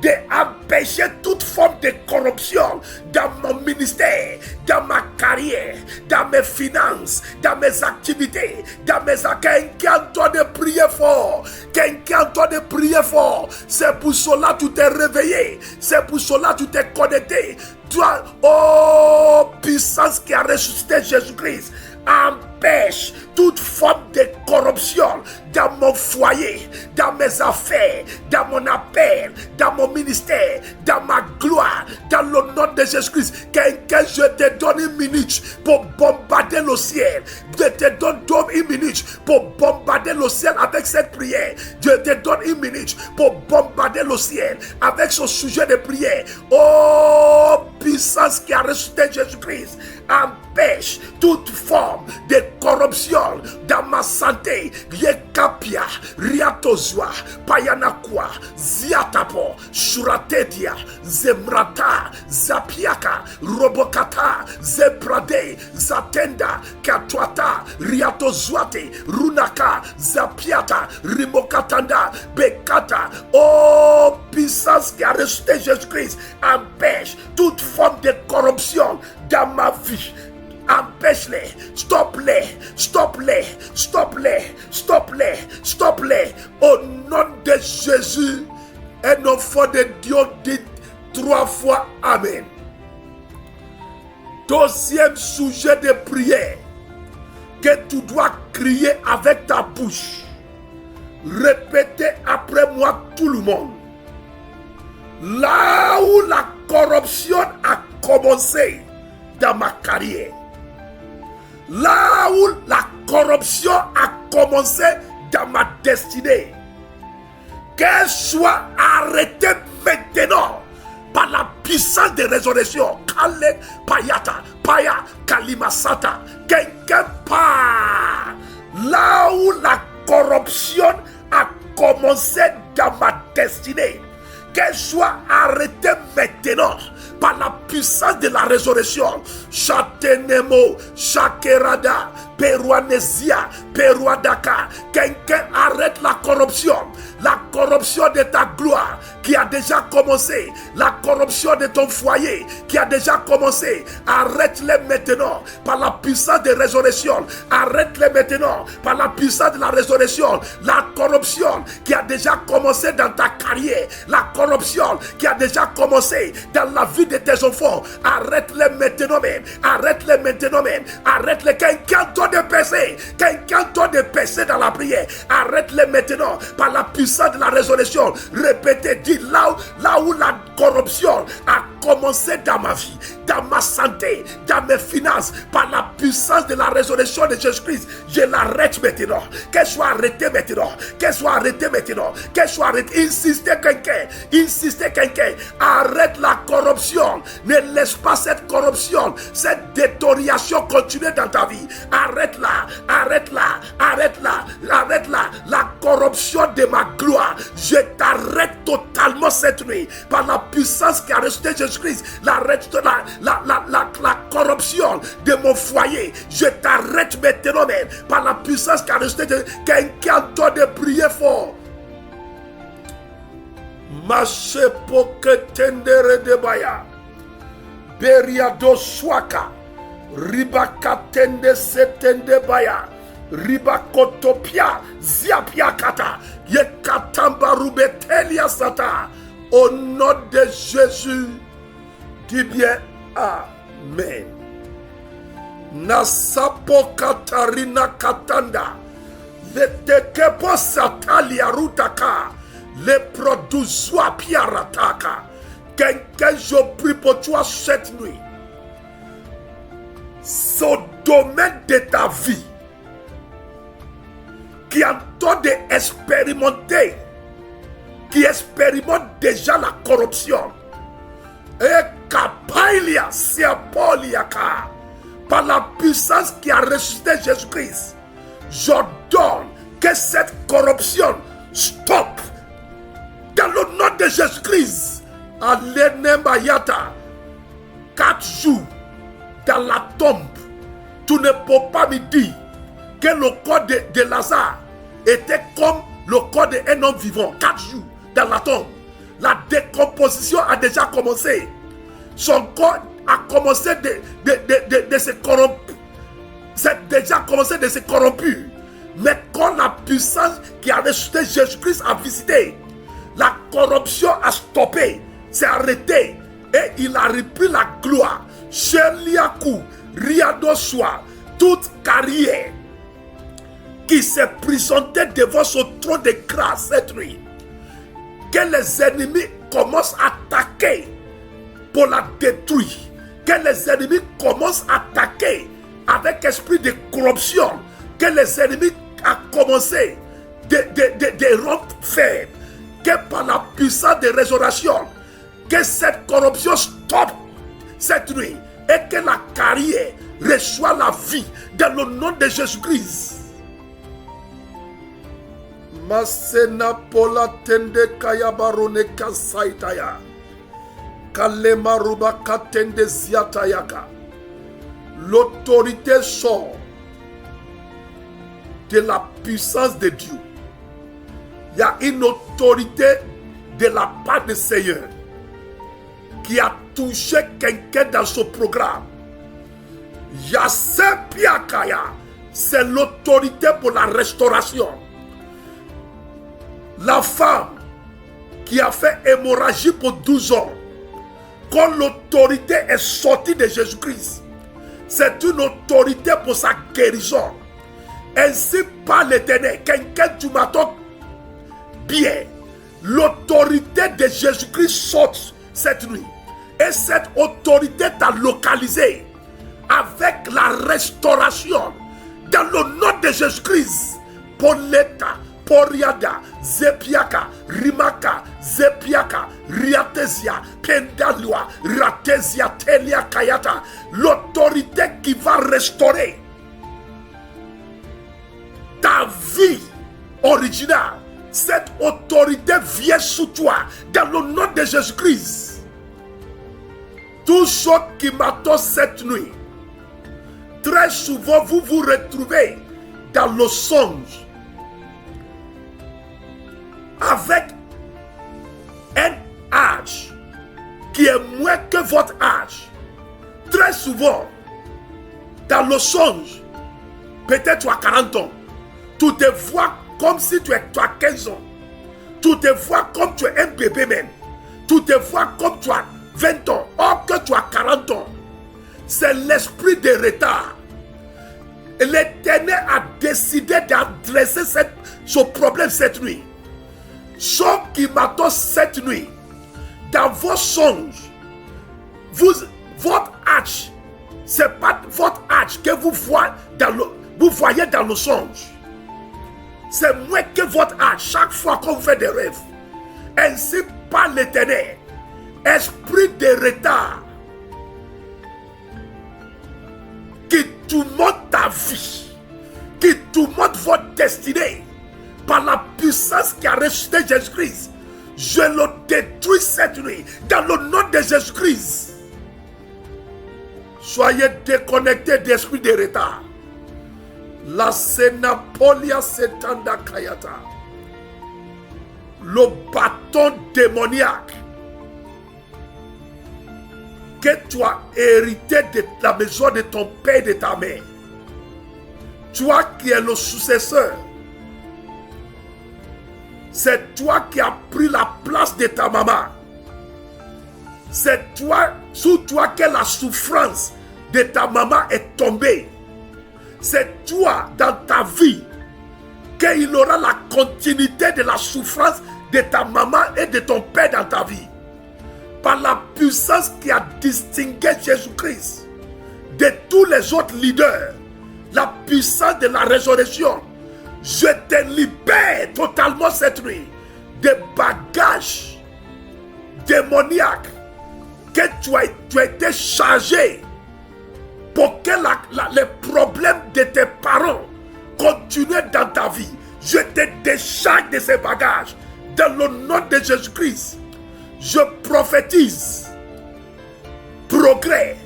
d'empêcher toute forme de corruption dans mon ministère, dans ma carrière, dans mes finances, dans mes activités, dans mes accueils. Quelqu'un doit de prier fort. Quelqu'un doit de prier fort. C'est pour cela que tu t'es réveillé. C'est pour cela que tu t'es connecté. Toi, oh puissance qui a ressuscité Jésus-Christ, empêche toute forme de corruption dans mon foyer, dans mes affaires, dans mon appel, dans mon ministère, dans ma gloire, dans le nom de Jésus-Christ. Quelqu'un, je te donne une minute pour bombarder le ciel. Je te donne une minute pour bombarder le ciel avec cette prière. Je te donne une minute pour bombarder le ciel avec ce sujet de prière. Oh puissance qui a ressuscité Jésus-Christ, empêche toute forme de corruption dans ma santé. Riekapia, Riatozwa, Payanakwa, Ziatapo, Shuratedia, Zemrata, Zapiaka, Robokata, Zeprade, Zatenda, Katwata, Riatozwate, Runaka, Zapiata, Rimokatanda, Bekata. Oh puissance qui a ressuscité Jésus-Christ, empêche toute forme de corruption dans ma vie. Empêche-les, stop-les, stop-les, stop-les, stop-les, stop-les. Au nom de Jésus, un enfant de Dieu dit 3 fois Amen. Deuxième sujet de prière que tu dois crier avec ta bouche. Répétez après moi tout le monde. Là où la corruption a commencé dans ma carrière, là où la corruption a commencé dans ma destinée, qu'elle soit arrêtée maintenant par la puissance de résurrection. Kale Payata, Paya Kalimasata. Quelqu'un part là où la corruption a commencé dans ma destinée, qu'elle soit arrêtée maintenant par la puissance de la résurrection. Chatenemo, Chakerada, Peruanesia, Peruadaka. Quelqu'un arrête la corruption de ta gloire qui a déjà commencé, la corruption de ton foyer qui a déjà commencé. Arrête-les maintenant par la puissance de résurrection. Arrête-les maintenant par la puissance de la résurrection. La corruption qui a déjà commencé dans ta carrière, la corruption qui a déjà commencé dans la vie de tes enfants, arrête-les maintenant même. Arrête-les maintenant même. Arrête-les. Quelqu'un doit de passer. Quelqu'un doit de passer dans la prière. Arrête-les maintenant par la puissance de la résurrection. Répétez, dites là où la corruption a commencé dans ma vie, dans ma santé, dans mes finances, par la puissance de la résurrection de Jésus-Christ, je l'arrête maintenant. Qu'elle soit arrêtée maintenant. Qu'elle soit arrêtée maintenant. Qu'elle soit arrêtée. Insistez quelqu'un. Arrête la corruption. Ne laisse pas cette corruption, cette détérioration continuer dans ta vie. Arrête-la. La corruption de ma gloire. Je t'arrête totalement cette nuit. Par la puissance qui a resté Jésus-Christ. La corruption de mon foyer. Je t'arrête maintenant même. Par la puissance qui a resté quelqu'un de prier fort. Machepoke tendere de baya. Beriado swaka. Ribaka tende setende baya. Ribakotopia ziapia kata. Yekatamba rubetelia sata. Au nom de Jésus. Dis bien Amen. Nasapo katarina katanda. Le tekepo satalia rutaka. Le produisoi piarataka. Quelqu'un, je prie pour toi cette nuit. Ce domaine de ta vie qui est en train d'expérimenter, qui expérimente déjà la corruption. Et Kapailia, Siapoliaka, par la puissance qui a ressuscité Jésus-Christ, j'ordonne que cette corruption stoppe. Dans le nom de Jésus-Christ, à l'Enemayata, 4 jours dans la tombe, tu ne peux pas me dire que le corps de Lazare était comme le corps d'un homme vivant. 4 jours dans la tombe. La décomposition a déjà commencé. Son corps a commencé de se corrompre. C'est déjà commencé de se corrompre. Mais quand la puissance qui a ressuscité Jésus-Christ a visité, la corruption a stoppé, s'est arrêtée et il a repris la gloire. Sheliaku, Riadoswa, toute carrière qui s'est présentée devant son trône de grâce cette nuit, que les ennemis commencent à attaquer pour la détruire, que les ennemis commencent à attaquer avec esprit de corruption, que les ennemis ont commencé de rompre faible, que par la puissance de résurrection, que cette corruption stoppe cette nuit et que la carrière reçoit la vie dans le nom de Jésus-Christ. Masena pola tende kayabarone kasaitaya. Kalema ruba katende ziatayaka. L'autorité sort de la puissance de Dieu. Il y a une autorité de la part du Seigneur qui a touché quelqu'un dans ce programme. Yasepiakaya, c'est l'autorité pour la restauration. La femme qui a fait hémorragie pour 12 ans, quand l'autorité est sortie de Jésus-Christ, c'est une autorité pour sa guérison. Ainsi par l'Éternel, quelqu'un du matin bien, l'autorité de Jésus-Christ sort cette nuit. Et cette autorité t'a localisé avec la restauration dans le nom de Jésus-Christ. Pour l'État, Poriada, Zepiaka, Rimaka, Zepiaka, Riatesia, Pendalua, Ratesia, Telia Kayata. L'autorité qui va restaurer ta vie originale. Cette autorité vient sous toi dans le nom de Jésus-Christ. Tous ceux qui m'attendent cette nuit, très souvent vous vous retrouvez dans le songe avec un âge qui est moins que votre âge. Très souvent, dans le songe, peut-être tu as 40 ans, tu te vois comme si tu as 15 ans. Tu te vois comme tu es un bébé même. Tu te vois comme tu as 20 ans. Or que tu as 40 ans. C'est l'esprit de retard. L'Éternel a décidé d'adresser ce problème cette nuit. Son qui m'attend cette nuit, dans vos songes, votre arche, c'est pas votre arche que vous voyez dans le songe. C'est moi que votre arche, chaque fois qu'on fait des rêves. Ainsi parle l'Éternel, esprit de retard, qui tourmente ta vie, qui tourmente votre destinée, par la puissance qui a ressuscité Jésus-Christ, je le détruis cette nuit, dans le nom de Jésus-Christ. Soyez déconnectés d'esprit de retard. La Senapolia Setanda Kayata. Le bâton démoniaque que tu as hérité de la maison de ton père et de ta mère. Toi qui es le successeur. C'est toi qui as pris la place de ta maman. C'est toi, sur toi que la souffrance de ta maman est tombée. C'est toi, dans ta vie, qu'il aura la continuité de la souffrance de ta maman et de ton père dans ta vie. Par la puissance qui a distingué Jésus-Christ de tous les autres leaders, la puissance de la résurrection, je te libère totalement cette nuit des bagages démoniaques que tu as été chargé pour que les problèmes de tes parents continuent dans ta vie. Je te décharge de ces bagages dans le nom de Jésus-Christ. Je prophétise progrès.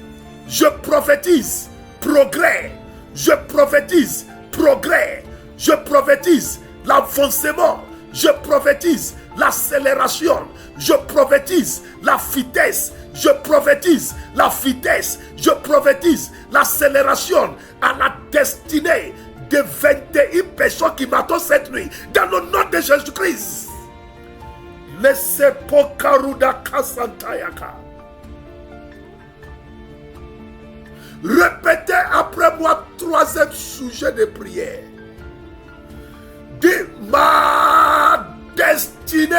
Je prophétise progrès. Je prophétise progrès. Je prophétise l'avancement. Je prophétise l'accélération. Je prophétise la vitesse. Je prophétise la vitesse. Je prophétise l'accélération à la destinée de 21 personnes qui m'attendent cette nuit. Dans le nom de Jésus-Christ. Laissez Pokaruda Kasantayaka. Répétez après moi 3e sujet de prière. De ma destinée.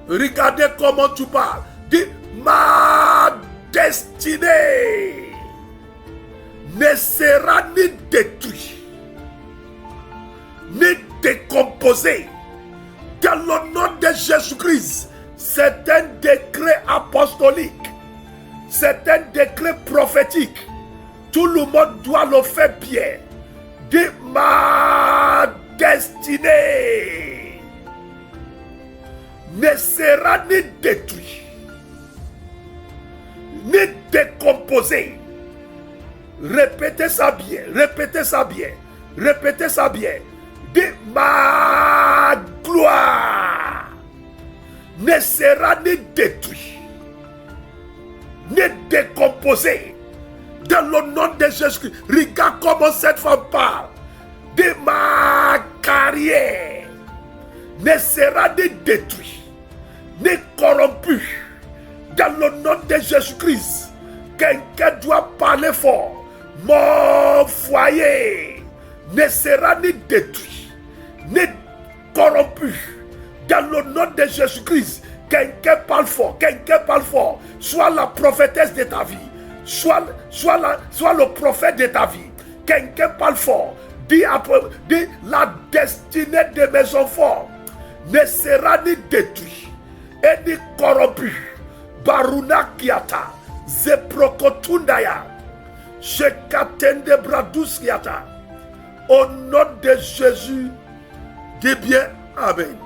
Regardez comment tu parles. De ma destinée ne sera ni détruite, ni décomposée. Dans le nom de Jésus-Christ, c'est un décret apostolique. C'est un décret prophétique. Tout le monde doit le faire bien. De ma destinée ne sera ni détruit, ni décomposé. Répétez ça bien, répétez ça bien, répétez ça bien. De ma gloire ne sera ni détruit, ni décomposé. Dans le nom de Jésus-Christ, regarde comment cette femme parle. De ma carrière ne sera ni détruit, ni corrompu. Dans le nom de Jésus-Christ, quelqu'un doit parler fort. Mon foyer ne sera ni détruit, ni corrompu. Dans le nom de Jésus-Christ, quelqu'un parle fort, quelqu'un parle fort. Sois la prophétesse de ta vie. Sois le prophète de ta vie. Quelqu'un parle fort. Dis la destinée de mes enfants ne sera ni détruite et ni corrompue. Baruna Kiata, Zeprokotundaya, Shekatende Bradus Kiata. Au nom de Jésus, dis bien Amen.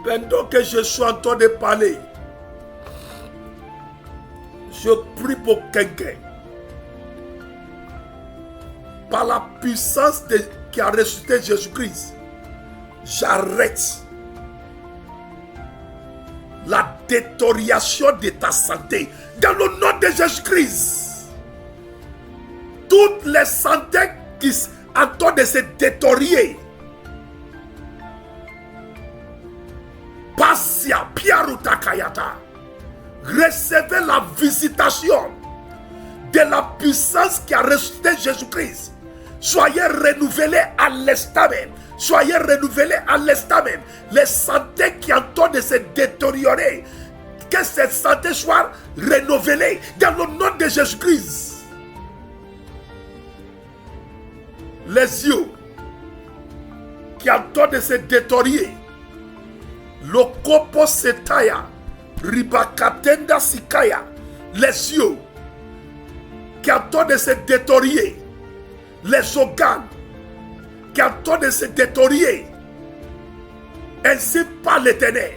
Pendant que je suis en train de parler, je prie pour quelqu'un. Par la puissance qui a ressuscité Jésus-Christ, j'arrête la détérioration de ta santé. Dans le nom de Jésus-Christ. Toutes les santé qui sont en train de se détériorer. Passia Piaruta Kayata. Recevez la visitation de la puissance qui a ressuscité Jésus-Christ Soyez renouvelés à l'instant même. Soyez renouvelés à l'instant même. Les santé qui ont tort de se détériorer, que cette santé soit renouvelée dans le nom de Jésus-Christ. Les yeux qui ont tort de se détériorer, le copo setaya, ribakatenda sikaya, les yeux qui ont tort de se détériorer, les organes qui ont tort de se détériorer, ainsi par l'Éternel.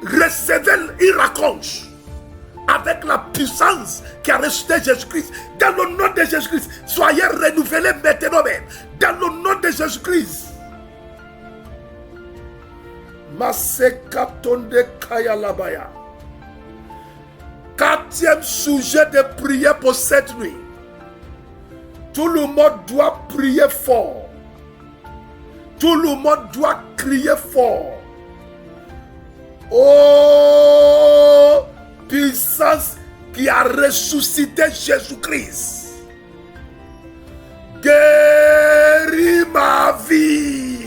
Recevez l'iraconche avec la puissance qui a ressuscité Jésus-Christ. Dans le nom de Jésus-Christ, soyez renouvelés maintenant même. Dans le nom de Jésus-Christ. Masekatonde Kayalabaya. 4e sujet de prière pour cette nuit. Tout le monde doit prier fort. Tout le monde doit crier fort. Oh, puissance qui a ressuscité Jésus-Christ. Guéris ma vie.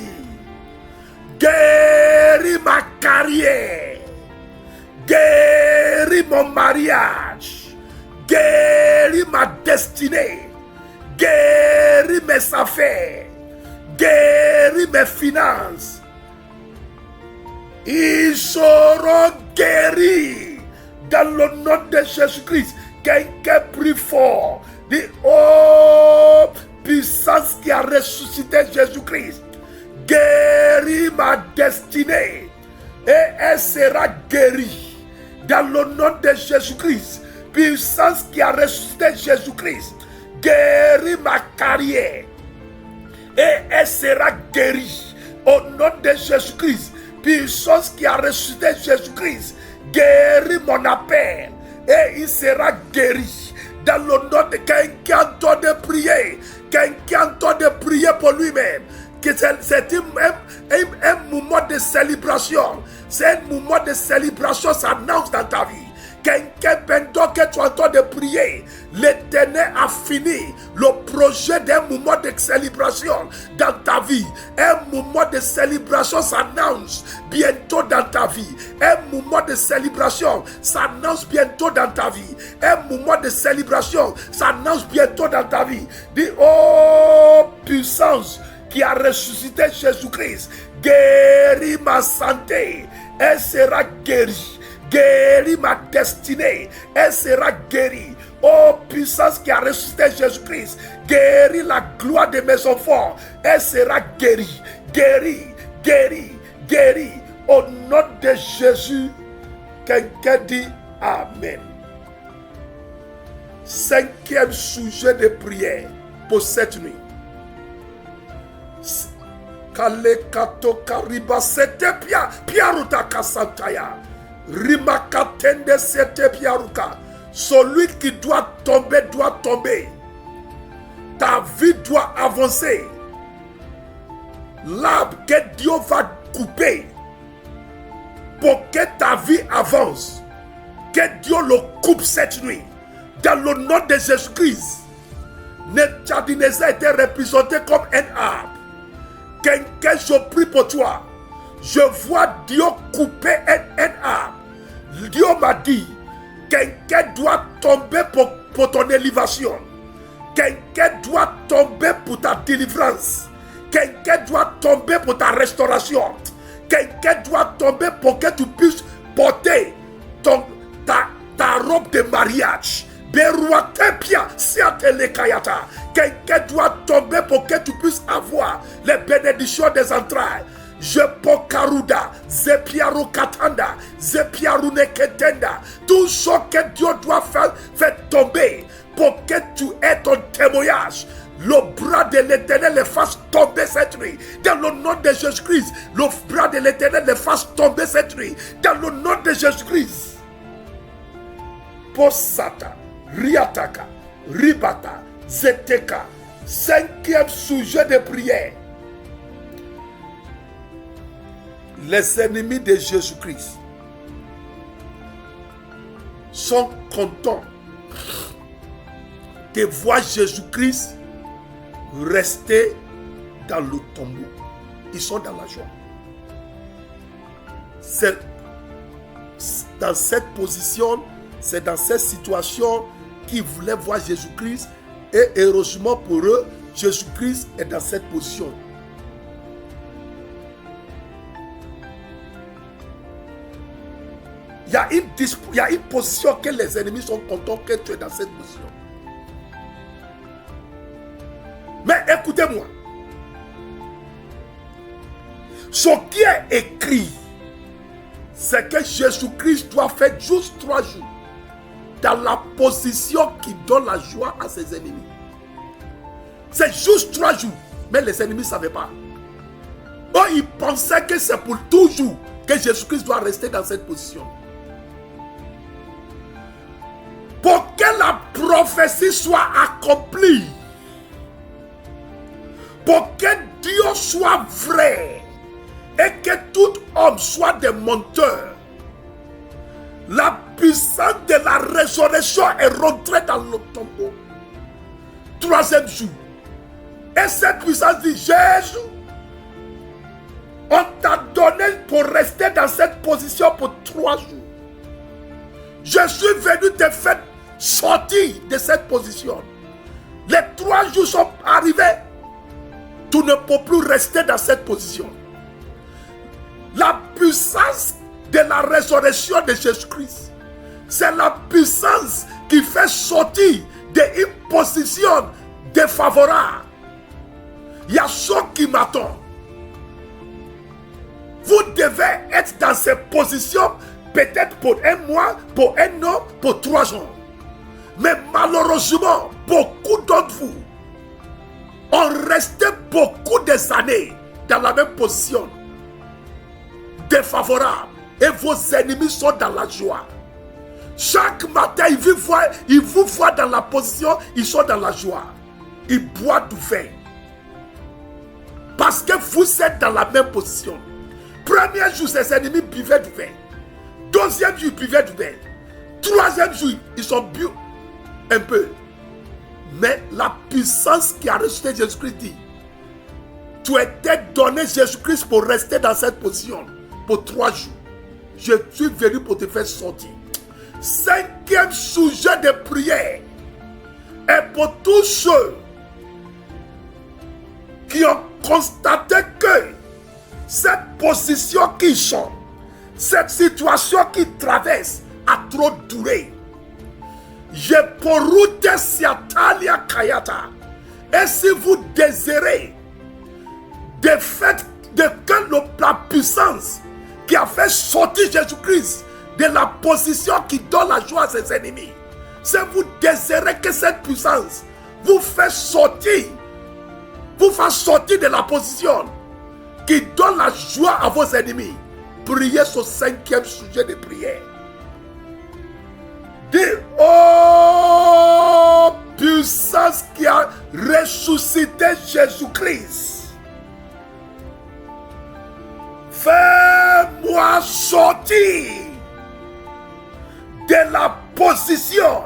Guéris ma carrière. Guéris mon mariage. Guéris ma destinée. Guéris mes affaires. Guéris mes finances. Ils seront guéris dans le nom de Jésus-Christ. Quelqu'un prie fort. Dit, oh, puissance qui a ressuscité Jésus-Christ. Guéris ma destinée. Et elle sera guérie dans le nom de Jésus-Christ. Puissance qui a ressuscité Jésus-Christ. Guéris ma carrière. Et elle sera guérie au nom de Jésus-Christ. Puissance qui a ressuscité Jésus-Christ, guérit mon appel et il sera guéri. Dans le nom de quelqu'un de prier, quelqu'un de prier pour lui-même. C'est un moment de célébration. C'est un moment de célébration, ça annonce dans ta vie. Quelqu'un pendant que tu es en train de prier, l'Éternel a fini le projet d'un moment de célébration dans ta vie. Un moment de célébration s'annonce bientôt dans ta vie. Un moment de célébration s'annonce bientôt dans ta vie. Un moment de célébration s'annonce bientôt dans ta vie. Dis, oh puissance qui a ressuscité Jésus-Christ, guéris ma santé, elle sera guérie. Guéris ma destinée, elle sera guérie. Oh puissance qui a ressuscité Jésus-Christ, guéris la gloire de mes enfants, elle sera guérie, guérie, guérie, guérie. Au nom de Jésus, quelqu'un dit Amen. 5e sujet de prière pour cette nuit. Kalekato kariba sete piaruta kasantaya. Rimakatende sete piaruka. Celui qui doit tomber doit tomber. Ta vie doit avancer. L'arbre que Dieu va couper pour que ta vie avance, que Dieu le coupe cette nuit. Dans le nom de Jésus-Christ, Nebuchadnezzar était représenté comme un arbre. Quelqu'un, je prie pour toi. Je vois Dieu couper un arbre. Dieu m'a dit, quelqu'un doit tomber pour ton élévation. Quelqu'un doit tomber pour ta délivrance. Quelqu'un doit tomber pour ta restauration. Quelqu'un doit tomber pour que tu puisses porter ta robe de mariage. Quelqu'un doit tomber pour que tu puisses avoir les bénédictions des entrailles. Je pokaruda, zepiaru katanda, zepiaru neketenda. Tout ce que Dieu doit faire tomber pour que tu aies ton témoignage. Le bras de l'Éternel le fasse tomber cette nuit. Dans le nom de Jésus-Christ, le bras de l'Éternel le fasse tomber cette nuit. Dans le nom de Jésus-Christ. Posata, riataka, ribata, zeteka. 5e sujet de prière. Les ennemis de Jésus-Christ sont contents de voir Jésus-Christ rester dans le tombeau. Ils sont dans la joie. C'est dans cette position, c'est dans cette situation qu'ils voulaient voir Jésus-Christ. Et heureusement pour eux, Jésus-Christ est dans cette position. Il y a une position que les ennemis sont contents que tu es dans cette position. Mais écoutez-moi. Ce qui est écrit, c'est que Jésus-Christ doit faire juste 3 jours dans la position qui donne la joie à ses ennemis. C'est juste 3 jours. Mais les ennemis ne savaient pas. Eux, ils pensaient que c'est pour toujours que Jésus-Christ doit rester dans cette position. Pour que la prophétie soit accomplie, pour que Dieu soit vrai et que tout homme soit des menteurs, la puissance de la résurrection est rentrée dans le tombeau. 3e jour. Et cette puissance dit, Jésus, on t'a donné pour rester dans cette position pour 3 jours. Je suis venu te faire sortir de cette position. Les 3 jours sont arrivés. Tu ne peux plus rester dans cette position. La puissance de la résurrection de Jésus-Christ, c'est la puissance qui fait sortir d'une position défavorable. Il y a ceux qui m'attendent. Vous devez être dans cette position peut-être pour 1 mois, pour 1 an, pour 3 ans. Mais malheureusement, beaucoup d'entre vous ont resté beaucoup d'années dans la même position défavorable. Et vos ennemis sont dans la joie. Chaque matin, ils vous voient dans la position, ils sont dans la joie. Ils boivent du vin. Parce que vous êtes dans la même position. Premier jour, ces ennemis buvaient du vin. 2e jour, ils buvaient du vin. 3e jour, ils ont bu un peu. Mais la puissance qui a ressuscité Jésus-Christ dit, tu étais donné Jésus-Christ pour rester dans cette position pour 3 jours. Je suis venu pour te faire sortir. 5e sujet de prière est pour tous ceux qui ont constaté que cette position qu'ils sont, cette situation qu'ils traversent a trop duré. Je porute siatalia kayata. Et si vous désirez de que la puissance qui a fait sortir Jésus-Christ de la position qui donne la joie à ses ennemis, si vous désirez que cette puissance vous fasse sortir de la position qui donne la joie à vos ennemis, priez ce 5e sujet de prière. Dis, oh puissance qui a ressuscité Jésus-Christ, fais-moi sortir de la position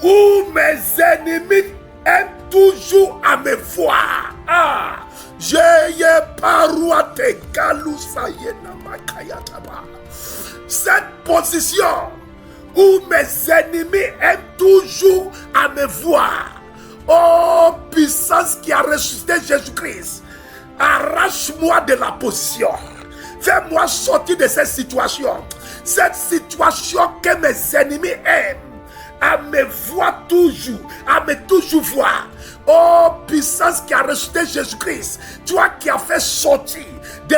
où mes ennemis aiment toujours à me voir. J'ai parouate galousaïena makayataba. Cette position où mes ennemis aiment toujours à me voir. Oh puissance qui a ressuscité Jésus-Christ, arrache-moi de la position. Fais-moi sortir de cette situation. Cette situation que mes ennemis aiment à me voir toujours, à me toujours voir. Oh puissance qui a ressuscité Jésus-Christ, toi qui as fait sortir de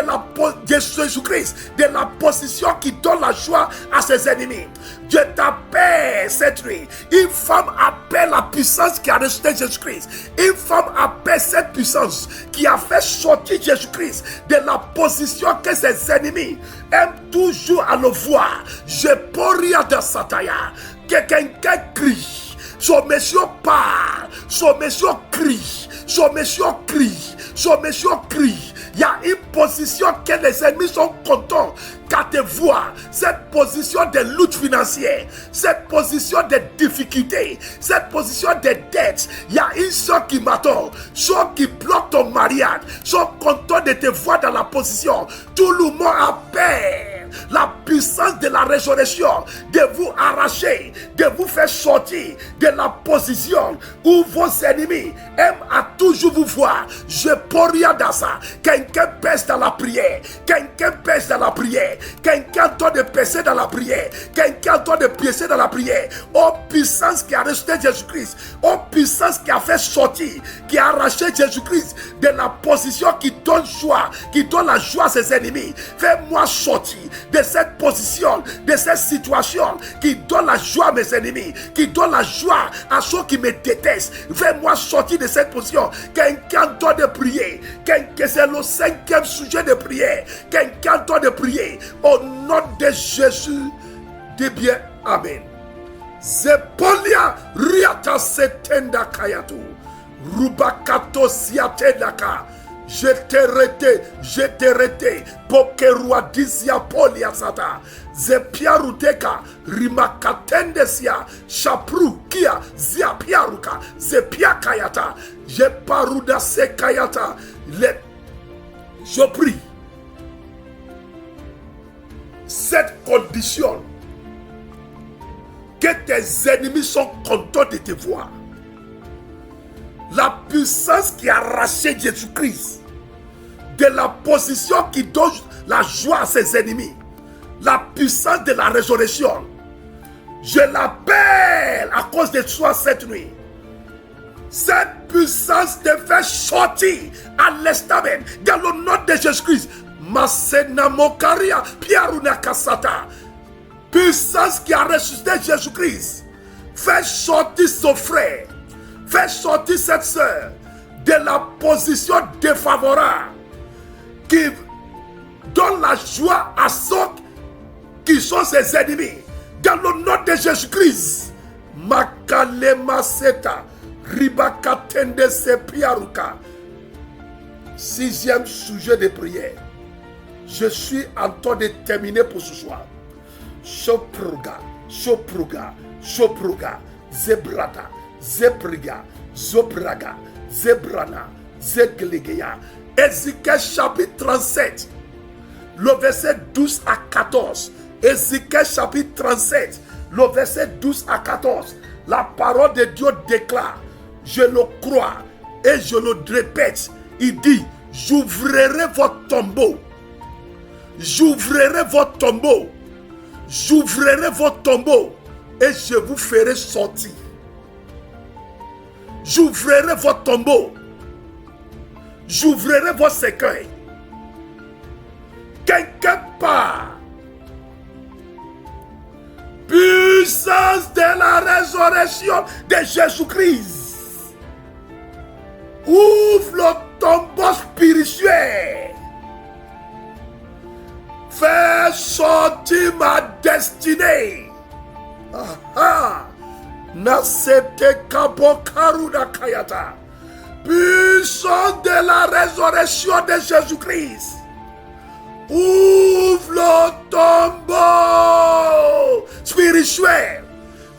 Jésus-Christ de la position qui donne la joie à ses ennemis. Je t'appelle cette nuit. Une femme appelle la puissance qui a ressuscité Jésus-Christ. Une femme appelle cette puissance qui a fait sortir Jésus-Christ de la position que ses ennemis aiment toujours à le voir. Je pourrais de Sataya. Que quelqu'un crie. Son monsieur parle, son monsieur crie, son monsieur crie, son monsieur crie. Il y a une position que les ennemis sont contents qu'à te voir, cette position de lutte financière, cette position de difficulté, cette position de dette, il y a une chose qui m'attend, chose qui bloque ton mariage, sont contents de te voir dans la position. Tout le monde a peur. La puissance de la résurrection, de vous arracher, de vous faire sortir de la position où vos ennemis aiment à toujours vous voir. Je peux rien dans ça. Quelqu'un pèse dans la prière. Quelqu'un pèse dans la prière. Quelqu'un doit de pèser dans la prière. Quelqu'un doit de piécer dans la prière. Oh puissance qui a rejeté Jésus-Christ. Oh puissance qui a fait sortir, qui a arraché Jésus-Christ de la position qui donne joie, qui donne la joie à ses ennemis. Fais-moi sortir de cette position, de cette situation qui donne la joie à mes ennemis, qui donne la joie à ceux qui me détestent. Fais-moi sortir de cette position. Quelqu'un doit de prier. C'est le 5e sujet de prière. Quelqu'un doit de prier au nom de Jésus. Dis bien Amen. Zepolia riata setenda kayatu. Rubakato siatendaka. Je t'ai rete, pokerua dizia polia sata, zepiaruteka, rimakatendesia, chapru kia, zia piaruka, zepia kayata, je paruda se kayata, je prie. Cette condition, que tes ennemis sont contents de te voir. La puissance qui a arraché Jésus-Christ de la position qui donne la joie à ses ennemis, la puissance de la résurrection, je l'appelle à cause de toi cette nuit. Cette puissance te fait sortir à l'instant même, dans le nom de Jésus-Christ. Masena Mokaria, Piaruna Kasata, puissance qui a ressuscité Jésus-Christ, fait sortir son frère, fait sortir cette sœur de la position défavorable, qui donne la joie à ceux qui sont ses ennemis. Dans le nom de Jésus-Christ. Makalema seta, ribakatende se piaruka. 6e sujet de prière. Je suis en train de terminer pour ce soir. Shopruga, Shopruga, Shopruga, Zebrata, Zebriga, Zobraga, Zebrana, Zeglegeya. Ézéchiel chapitre 37, le verset 12 à 14. Ézéchiel chapitre 37, le verset 12 à 14. La parole de Dieu déclare, je le crois et je le répète. Il dit, j'ouvrirai votre tombeau. J'ouvrirai votre tombeau. J'ouvrirai votre tombeau et je vous ferai sortir. J'ouvrirai votre tombeau. J'ouvrirai vos cercueils. Quelque part, puissance de la résurrection de Jésus-Christ, ouvre le tombeau spirituel. Fais sortir ma destinée. Nasete kabokaruda kayata. Puissance de la résurrection de Jésus-Christ, ouvre le tombeau spirituel.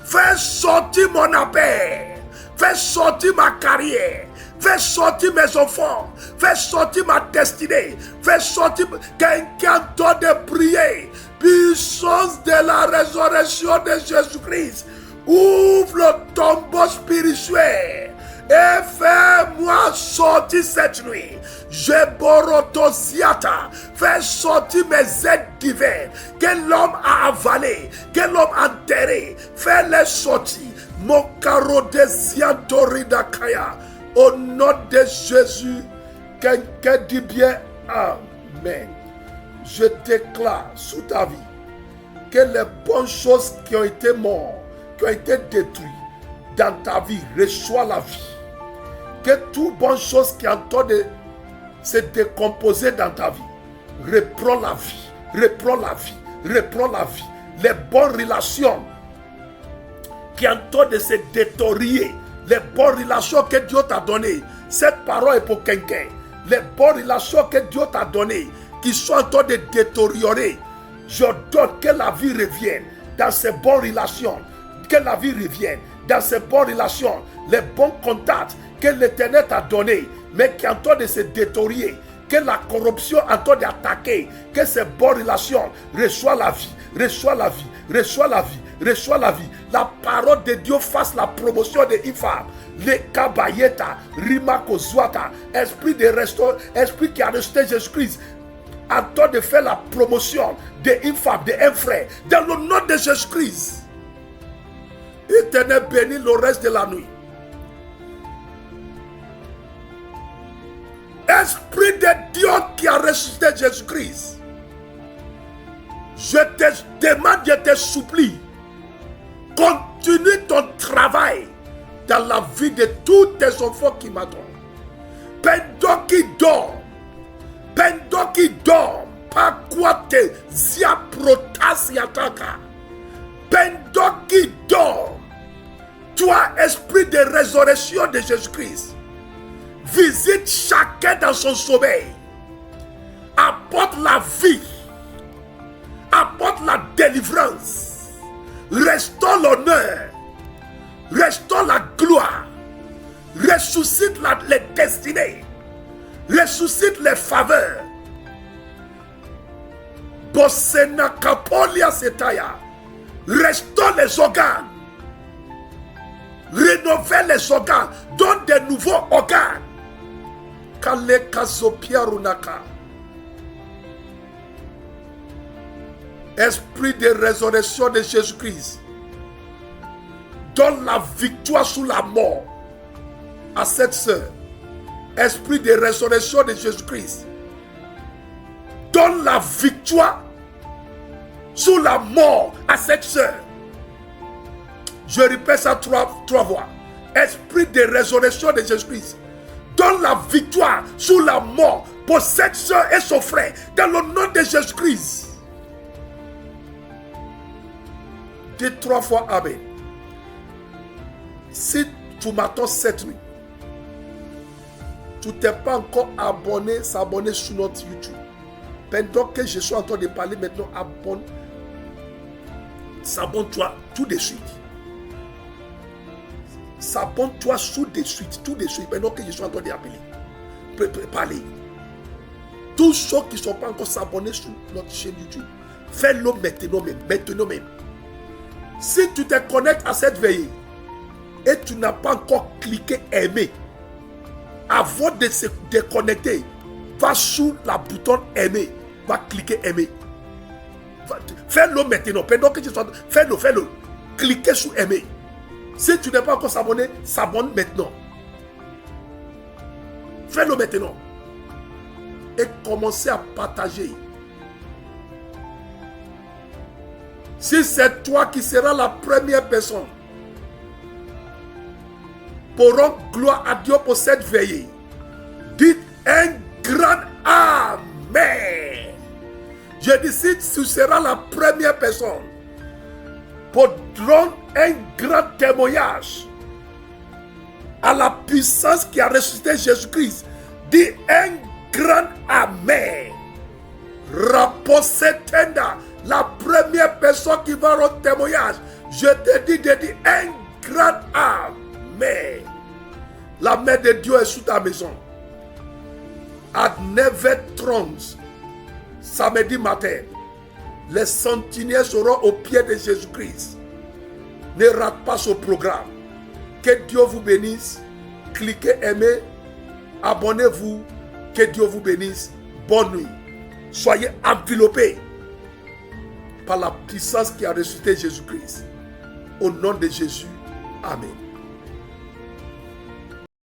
Fais sortir mon appel. Fais sortir ma carrière. Fais sortir mes enfants. Fais sortir ma destinée. Fais sortir quelqu'un doit de prier. Puissance de la résurrection de Jésus-Christ, ouvre le tombeau spirituel. Et fais-moi sortir cette nuit. Je borotosiata. Fais sortir mes aides divines que l'homme a avalées, que l'homme a enterrées. Fais-les sortir. Mon caro desiantoridakaya. Au nom de Jésus, quelqu'un dit bien Amen. Je déclare sous ta vie que les bonnes choses qui ont été mortes, qui ont été détruites dans ta vie, reçoivent la vie. Que toute bonne chose qui est en train de se décomposer dans ta vie, reprend la vie, reprend la vie, reprend la vie. Les bonnes relations qui sont en train de se détériorer, les bonnes relations que Dieu t'a données, cette parole est pour quelqu'un. Les bonnes relations que Dieu t'a données, qui sont en train de détériorer, J'ordonne que la vie revienne dans ces bonnes relations. Que la vie revienne dans ces bonnes relations. Les bons contacts que l'Éternel t'a donnés, mais qui est en train de se détériorer. Que la corruption est en train d'attaquer. Que ces bonnes relations reçoivent la vie. Reçoivent la vie. Reçoivent la vie. Reçoit la vie. La parole de Dieu fasse la promotion de Ifa. Le Kabayeta, Rimako Zwata, esprit de restaurant, esprit qui a resté Jésus-Christ, en train de faire la promotion de une femme, de un frère, dans le nom de Jésus-Christ. Éternel, bénis le reste de la nuit. Esprit de Dieu qui a ressuscité Jésus-Christ, je te demande, je te supplie, continue ton travail dans la vie de tous tes enfants qui m'attendent. Pendant qu'ils dorment, pas quoi te zia protas yataka. Pendant qu'ils dorment, toi, esprit de résurrection de Jésus-Christ, visite chacun dans son sommeil. Apporte la vie, apporte la délivrance. Restaure l'honneur, restaure la gloire, ressuscite les destinées, ressuscite les faveurs. Bosena Kapolia Setaya, restaure les organes, rénouvelle les organes, donne de nouveaux organes. Kale Kazopia Runaka. Esprit de résurrection de Jésus-Christ, donne la victoire sur la mort à cette sœur. Esprit de résurrection de Jésus-Christ, donne la victoire sur la mort à cette sœur. Je répète ça trois fois. Esprit de résurrection de Jésus-Christ, donne la victoire sur la mort pour cette sœur et son frère dans le nom de Jésus-Christ. Dis 3 fois Amen. Si tu m'attends cette nuit, tu t'es pas encore abonné, s'abonner sur notre YouTube. Pendant que je suis en train de parler maintenant, s'abonne-toi tout de suite. S'abonne-toi tout de suite, pendant que je suis en train d'appeler. Parler. Tous ceux qui ne sont pas encore s'abonnés sur notre chaîne YouTube, fais-le maintenant même. Si tu te connectes à cette veillée et tu n'as pas encore cliqué aimer, avant de se déconnecter, va sur la bouton aimer, va cliquer aimer. Fais-le maintenant. Pendant que tu sois, fais-le. Cliquez sur aimer. Si tu n'es pas encore s'abonner, s'abonne maintenant. Fais-le maintenant. Et commencez à partager. Si c'est toi qui seras la première personne pour rendre gloire à Dieu pour cette veillée, dites un grand Amen. Je dis, si tu seras la première personne pour rendre un grand témoignage à la puissance qui a ressuscité Jésus-Christ, dis un grand Amen. Raposetenda. La première personne qui va rendre témoignage, je te dis de dire un grand Amen. La main de Dieu est sous ta maison. À 9h30, samedi matin, les sentinelles seront au pied de Jésus-Christ. Ne rate pas ce programme. Que Dieu vous bénisse. Cliquez, aimez, abonnez-vous. Que Dieu vous bénisse. Bonne nuit. Soyez enveloppés par la puissance qui a ressuscité Jésus-Christ. Au nom de Jésus, Amen.